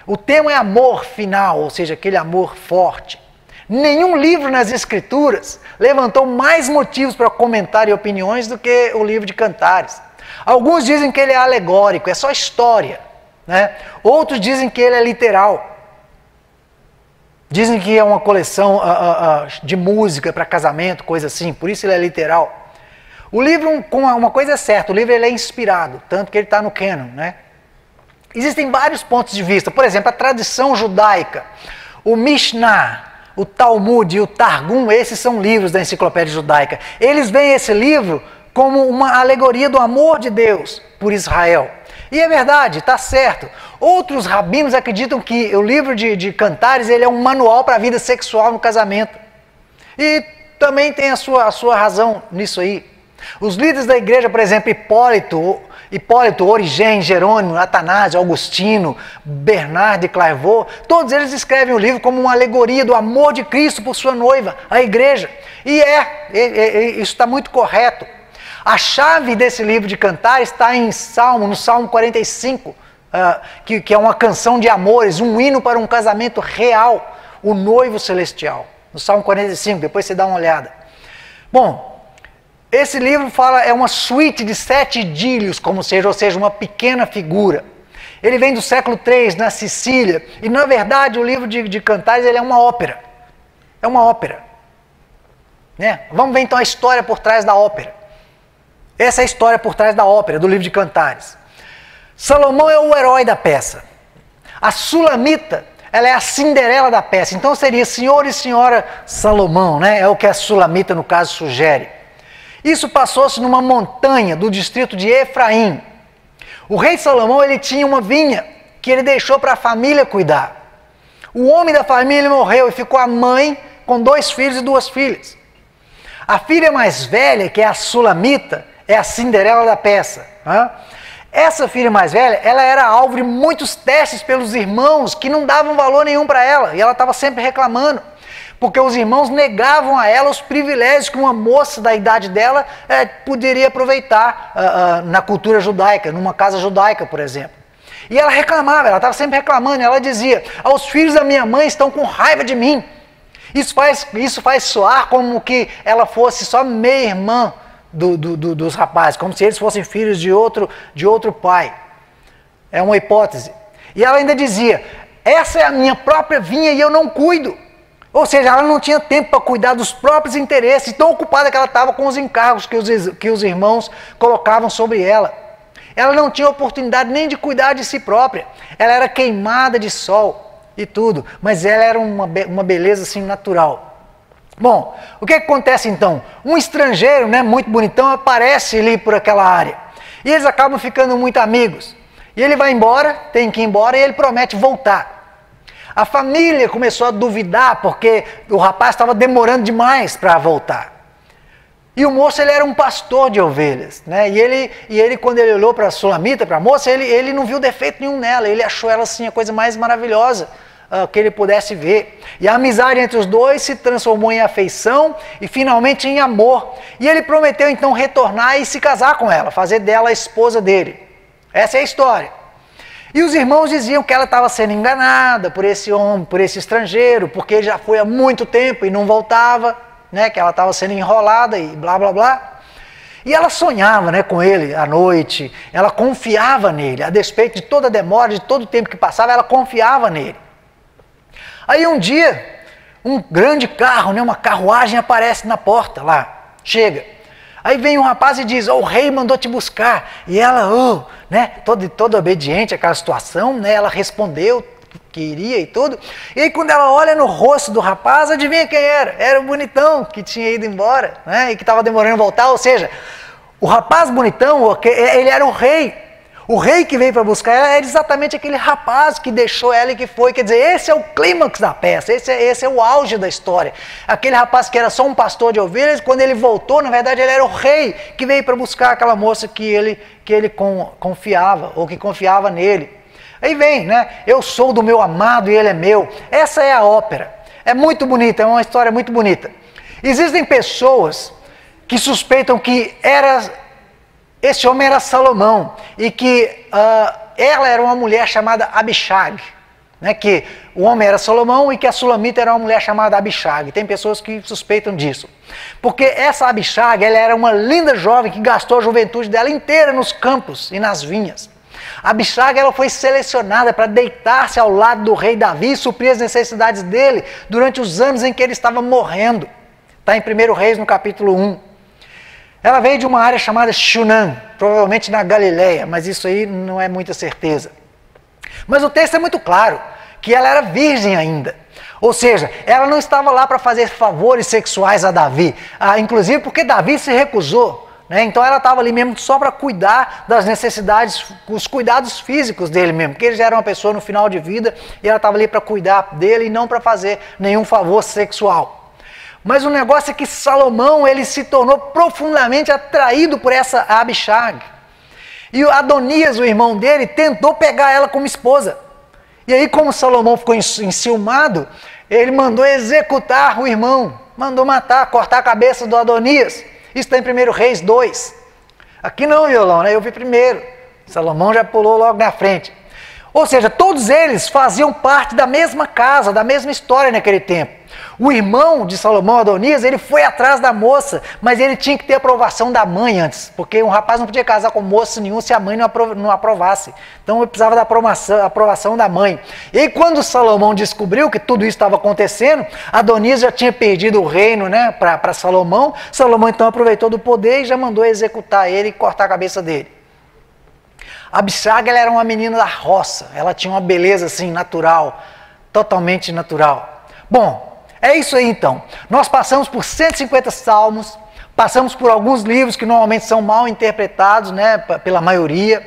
O tema é amor final, ou seja, aquele amor forte. Nenhum livro nas Escrituras levantou mais motivos para comentar e opiniões do que o livro de Cantares. Alguns dizem que ele é alegórico, é só história, né? Outros dizem que ele é literal. Dizem que é uma coleção de música para casamento, coisa assim, por isso ele é literal. O livro, com uma coisa é certa, o livro ele é inspirado, tanto que ele está no cânon, né? Existem vários pontos de vista. Por exemplo, a tradição judaica, o Mishnah, o Talmud e o Targum, esses são livros da enciclopédia judaica. Eles veem esse livro como uma alegoria do amor de Deus por Israel. E é verdade, está certo. Outros rabinos acreditam que o livro de Cantares ele é um manual para a vida sexual no casamento. E também tem a sua razão nisso aí. Os líderes da igreja, por exemplo, Hipólito, Hipólito, Origem, Jerônimo, Atanásio, Augustino, Bernard de Clairvaux, todos eles escrevem o livro como uma alegoria do amor de Cristo por sua noiva, a igreja. E isso está muito correto. A chave desse livro de Cantares está no Salmo 45, que é uma canção de amores, um hino para um casamento real, o noivo celestial. No Salmo 45, depois você dá uma olhada. Bom, esse livro é uma suíte de 7 idílios, ou seja, uma pequena figura. Ele vem do século III, na Sicília, e na verdade o livro de Cantares ele é uma ópera. É uma ópera. Né? Vamos ver então a história por trás da ópera. Essa é a história por trás da ópera, do livro de Cantares. Salomão é o herói da peça. A Sulamita, ela é a Cinderela da peça. Então seria senhor e senhora Salomão, né? É o que a Sulamita, no caso, sugere. Isso passou-se numa montanha do distrito de Efraim. O rei Salomão ele tinha uma vinha que ele deixou para a família cuidar. O homem da família morreu e ficou a mãe com 2 filhos e 2 filhas. A filha mais velha, que é a Sulamita, é a Cinderela da peça. Né? Essa filha mais velha, ela era alvo de muitos testes pelos irmãos que não davam valor nenhum para ela. E ela estava sempre reclamando. Porque os irmãos negavam a ela os privilégios que uma moça da idade dela poderia aproveitar na cultura judaica, numa casa judaica, por exemplo. E ela reclamava, ela estava sempre reclamando, ela dizia, os filhos da minha mãe estão com raiva de mim. Isso faz soar como que ela fosse só meia-irmã dos rapazes, como se eles fossem filhos de outro pai. É uma hipótese. E ela ainda dizia, essa é a minha própria vinha e eu não cuido. Ou seja, ela não tinha tempo para cuidar dos próprios interesses, tão ocupada que ela estava com os encargos que os irmãos colocavam sobre ela. Ela não tinha oportunidade nem de cuidar de si própria. Ela era queimada de sol e tudo, mas ela era uma beleza assim natural. Bom, o que acontece então? Um estrangeiro, né, muito bonitão, aparece ali por aquela área. E eles acabam ficando muito amigos. E ele vai embora, tem que ir embora, e ele promete voltar. A família começou a duvidar porque o rapaz estava demorando demais para voltar. E o moço ele era um pastor de ovelhas, né? E ele quando ele olhou para a Sulamita, para a moça, ele não viu defeito nenhum nela. Ele achou ela assim a coisa mais maravilhosa que ele pudesse ver. E a amizade entre os dois se transformou em afeição e finalmente em amor. E ele prometeu então retornar e se casar com ela, fazer dela a esposa dele. Essa é a história. E os irmãos diziam que ela estava sendo enganada por esse homem, por esse estrangeiro, porque ele já foi há muito tempo e não voltava, né? Que ela estava sendo enrolada e blá blá blá. E ela sonhava, né, com ele à noite, ela confiava nele, a despeito de toda a demora, de todo o tempo que passava, ela confiava nele. Aí um dia, um grande carro, né, uma carruagem aparece na porta lá, chega. Aí vem um rapaz e diz, o rei mandou te buscar. E ela, né, toda obediente àquela situação, né, ela respondeu que iria e tudo. E aí quando ela olha no rosto do rapaz, adivinha quem era? Era o bonitão que tinha ido embora, né, e que estava demorando a voltar. Ou seja, o rapaz bonitão, ele era o rei. O rei que veio para buscar ela era exatamente aquele rapaz que deixou ela e que foi. Quer dizer, esse é o clímax da peça, esse é o auge da história. Aquele rapaz que era só um pastor de ovelhas, quando ele voltou, na verdade ele era o rei que veio para buscar aquela moça que ele confiava, ou que confiava nele. Aí vem, né? Eu sou do meu amado e ele é meu. Essa é a ópera. É muito bonita, é uma história muito bonita. Existem pessoas que suspeitam que esse homem era Salomão e que ela era uma mulher chamada Abishag, né? Que o homem era Salomão e que a Sulamita era uma mulher chamada Abishag. Tem pessoas que suspeitam disso. Porque essa Abishag, ela era uma linda jovem que gastou a juventude dela inteira nos campos e nas vinhas. Abishag ela foi selecionada para deitar-se ao lado do rei Davi e suprir as necessidades dele durante os anos em que ele estava morrendo. Está em 1 Reis, no capítulo 1. Ela veio de uma área chamada Shunam, provavelmente na Galileia, mas isso aí não é muita certeza. Mas o texto é muito claro, que ela era virgem ainda. Ou seja, ela não estava lá para fazer favores sexuais a Davi, inclusive porque Davi se recusou. Né? Então ela estava ali mesmo só para cuidar das necessidades, os cuidados físicos dele mesmo, porque ele já era uma pessoa no final de vida e ela estava ali para cuidar dele e não para fazer nenhum favor sexual. Mas o negócio é que Salomão ele se tornou profundamente atraído por essa Abishag. E Adonias, o irmão dele, tentou pegar ela como esposa. E aí, como Salomão ficou enciumado, ele mandou executar o irmão, mandou matar, cortar a cabeça do Adonias. Isso está em 1 Reis 2. Aqui não, violão, né? Eu vi primeiro. Salomão já pulou logo na frente. Ou seja, todos eles faziam parte da mesma casa, da mesma história naquele tempo. O irmão de Salomão, Adonias, ele foi atrás da moça, mas ele tinha que ter aprovação da mãe antes, porque um rapaz não podia casar com moço nenhum se a mãe não aprovasse. Então ele precisava da aprovação da mãe. E aí quando Salomão descobriu que tudo isso estava acontecendo, Adonias já tinha perdido o reino, né, para Salomão. Salomão então aproveitou do poder e já mandou executar ele e cortar a cabeça dele. Abishag, ela era uma menina da roça, ela tinha uma beleza assim natural, totalmente natural. Bom, é isso aí então. Nós passamos por 150 salmos, passamos por alguns livros que normalmente são mal interpretados, né, pela maioria.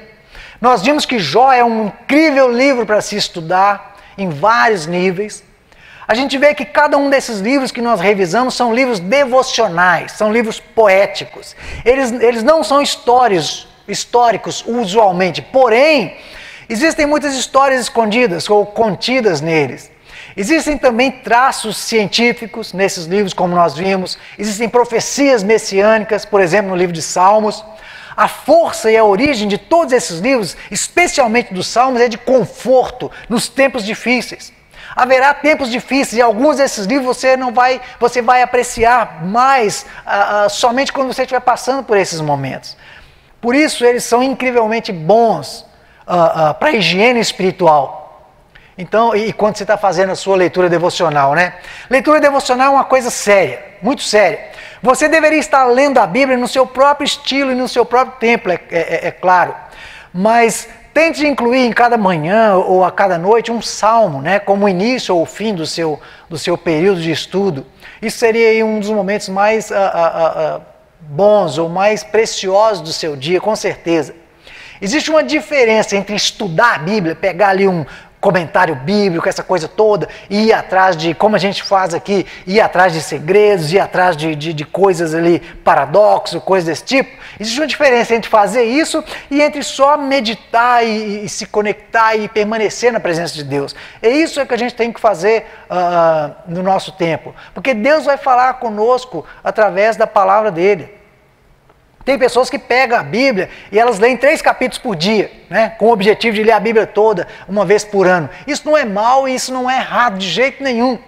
Nós vimos que Jó é um incrível livro para se estudar em vários níveis. A gente vê que cada um desses livros que nós revisamos são livros devocionais, são livros poéticos. Eles não são históricos usualmente, porém, existem muitas histórias escondidas ou contidas neles. Existem também traços científicos nesses livros, como nós vimos. Existem profecias messiânicas, por exemplo, no livro de Salmos. A força e a origem de todos esses livros, especialmente dos Salmos, é de conforto nos tempos difíceis. Haverá tempos difíceis e alguns desses livros você vai apreciar mais somente quando você estiver passando por esses momentos. Por isso eles são incrivelmente bons para a higiene espiritual. Então, e quando você está fazendo a sua leitura devocional, né? Leitura devocional é uma coisa séria, muito séria. Você deveria estar lendo a Bíblia no seu próprio estilo e no seu próprio tempo, é claro. Mas tente incluir em cada manhã ou a cada noite um salmo, né? Como o início ou o fim do seu período de estudo. Isso seria aí um dos momentos mais bons ou mais preciosos do seu dia, com certeza. Existe uma diferença entre estudar a Bíblia, pegar ali um comentário bíblico, essa coisa toda, e ir atrás de, como a gente faz aqui, ir atrás de segredos, ir atrás de coisas ali, paradoxos, coisas desse tipo. Existe uma diferença entre fazer isso e entre só meditar e se conectar e permanecer na presença de Deus. É isso que a gente tem que fazer no nosso tempo, porque Deus vai falar conosco através da palavra dele. Tem pessoas que pegam a Bíblia e elas leem 3 capítulos por dia, né, com o objetivo de ler a Bíblia toda uma vez por ano. Isso não é mal e isso não é errado de jeito nenhum.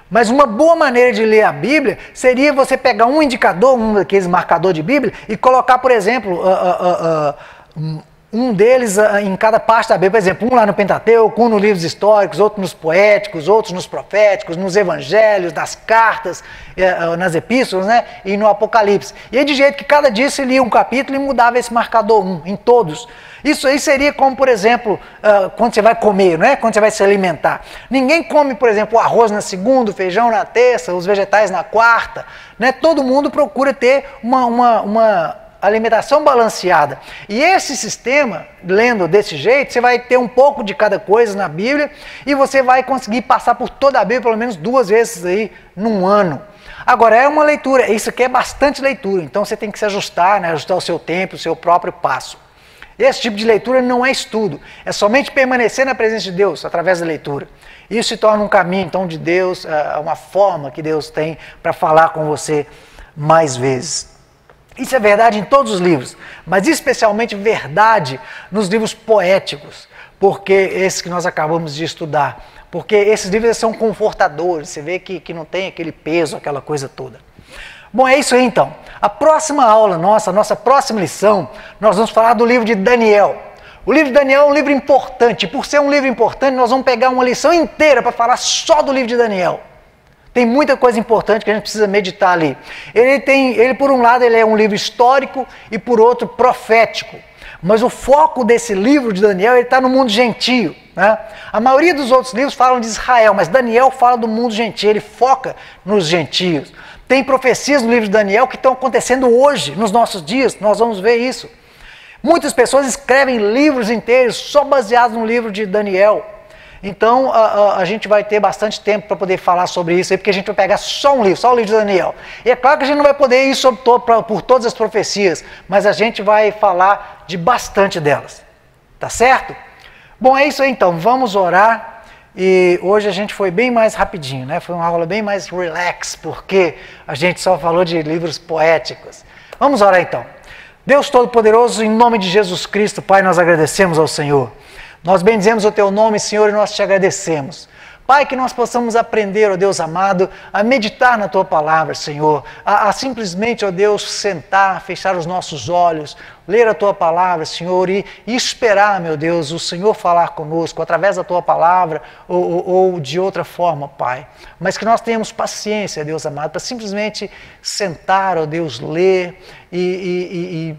Mas uma boa maneira de ler a Bíblia seria você pegar um indicador, um daqueles marcadores de Bíblia, e colocar, por exemplo, um deles em cada parte da Bíblia. Por exemplo, um lá no Pentateuco, um nos livros históricos, outro nos poéticos, outros nos proféticos, nos evangelhos, nas cartas, nas epístolas, né, e no Apocalipse. E aí de jeito que cada dia se lia um capítulo e mudava esse marcador 1 em todos. Isso aí seria como, por exemplo, quando você vai comer, né, quando você vai se alimentar. Ninguém come, por exemplo, o arroz na segunda, o feijão na terça, os vegetais na quarta. Né? Todo mundo procura ter uma alimentação balanceada. E esse sistema, lendo desse jeito, você vai ter um pouco de cada coisa na Bíblia e você vai conseguir passar por toda a Bíblia pelo menos 2 vezes aí num ano. Agora, é uma leitura, isso aqui é bastante leitura, então você tem que se ajustar, né, ajustar o seu tempo, o seu próprio passo. Esse tipo de leitura não é estudo, é somente permanecer na presença de Deus através da leitura. Isso se torna um caminho, então, de Deus, uma forma que Deus tem para falar com você mais vezes. Isso é verdade em todos os livros, mas especialmente verdade nos livros poéticos, porque esses que nós acabamos de estudar, porque esses livros são confortadores, você vê que não tem aquele peso, aquela coisa toda. Bom, é isso aí então. A próxima aula nossa, a nossa próxima lição, nós vamos falar do livro de Daniel. O livro de Daniel é um livro importante, e por ser um livro importante, nós vamos pegar uma lição inteira para falar só do livro de Daniel. Tem muita coisa importante que a gente precisa meditar ali. Ele por um lado, ele é um livro histórico e por outro profético. Mas o foco desse livro de Daniel está no mundo gentio. Né? A maioria dos outros livros falam de Israel, mas Daniel fala do mundo gentio, ele foca nos gentios. Tem profecias no livro de Daniel que estão acontecendo hoje, nos nossos dias, nós vamos ver isso. Muitas pessoas escrevem livros inteiros só baseados no livro de Daniel. Então a gente vai ter bastante tempo para poder falar sobre isso aí, porque a gente vai pegar só um livro, só o livro de Daniel. E é claro que a gente não vai poder ir por todas as profecias, mas a gente vai falar de bastante delas. Tá certo? Bom, é isso aí então, vamos orar. E hoje a gente foi bem mais rapidinho, né? Foi uma aula bem mais relax, porque a gente só falou de livros poéticos. Vamos orar então. Deus Todo-Poderoso, em nome de Jesus Cristo, Pai, nós agradecemos ao Senhor. Nós bendizemos o Teu nome, Senhor, e nós te agradecemos. Pai, que nós possamos aprender, ó Deus amado, a meditar na Tua Palavra, Senhor, a simplesmente, ó Deus, sentar, fechar os nossos olhos, ler a Tua Palavra, Senhor, e esperar, meu Deus, o Senhor falar conosco através da Tua Palavra ou de outra forma, Pai. Mas que nós tenhamos paciência, Deus amado, para simplesmente sentar, ó Deus, ler e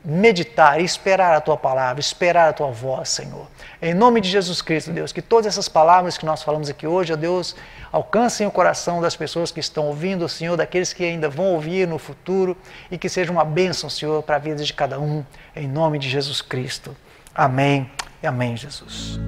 meditar e esperar a Tua Palavra, esperar a Tua voz, Senhor. Em nome de Jesus Cristo, Deus, que todas essas palavras que nós falamos aqui hoje, ó Deus, alcancem o coração das pessoas que estão ouvindo, Senhor, daqueles que ainda vão ouvir no futuro, e que seja uma bênção, Senhor, para a vida de cada um, em nome de Jesus Cristo. Amém e amém, Jesus.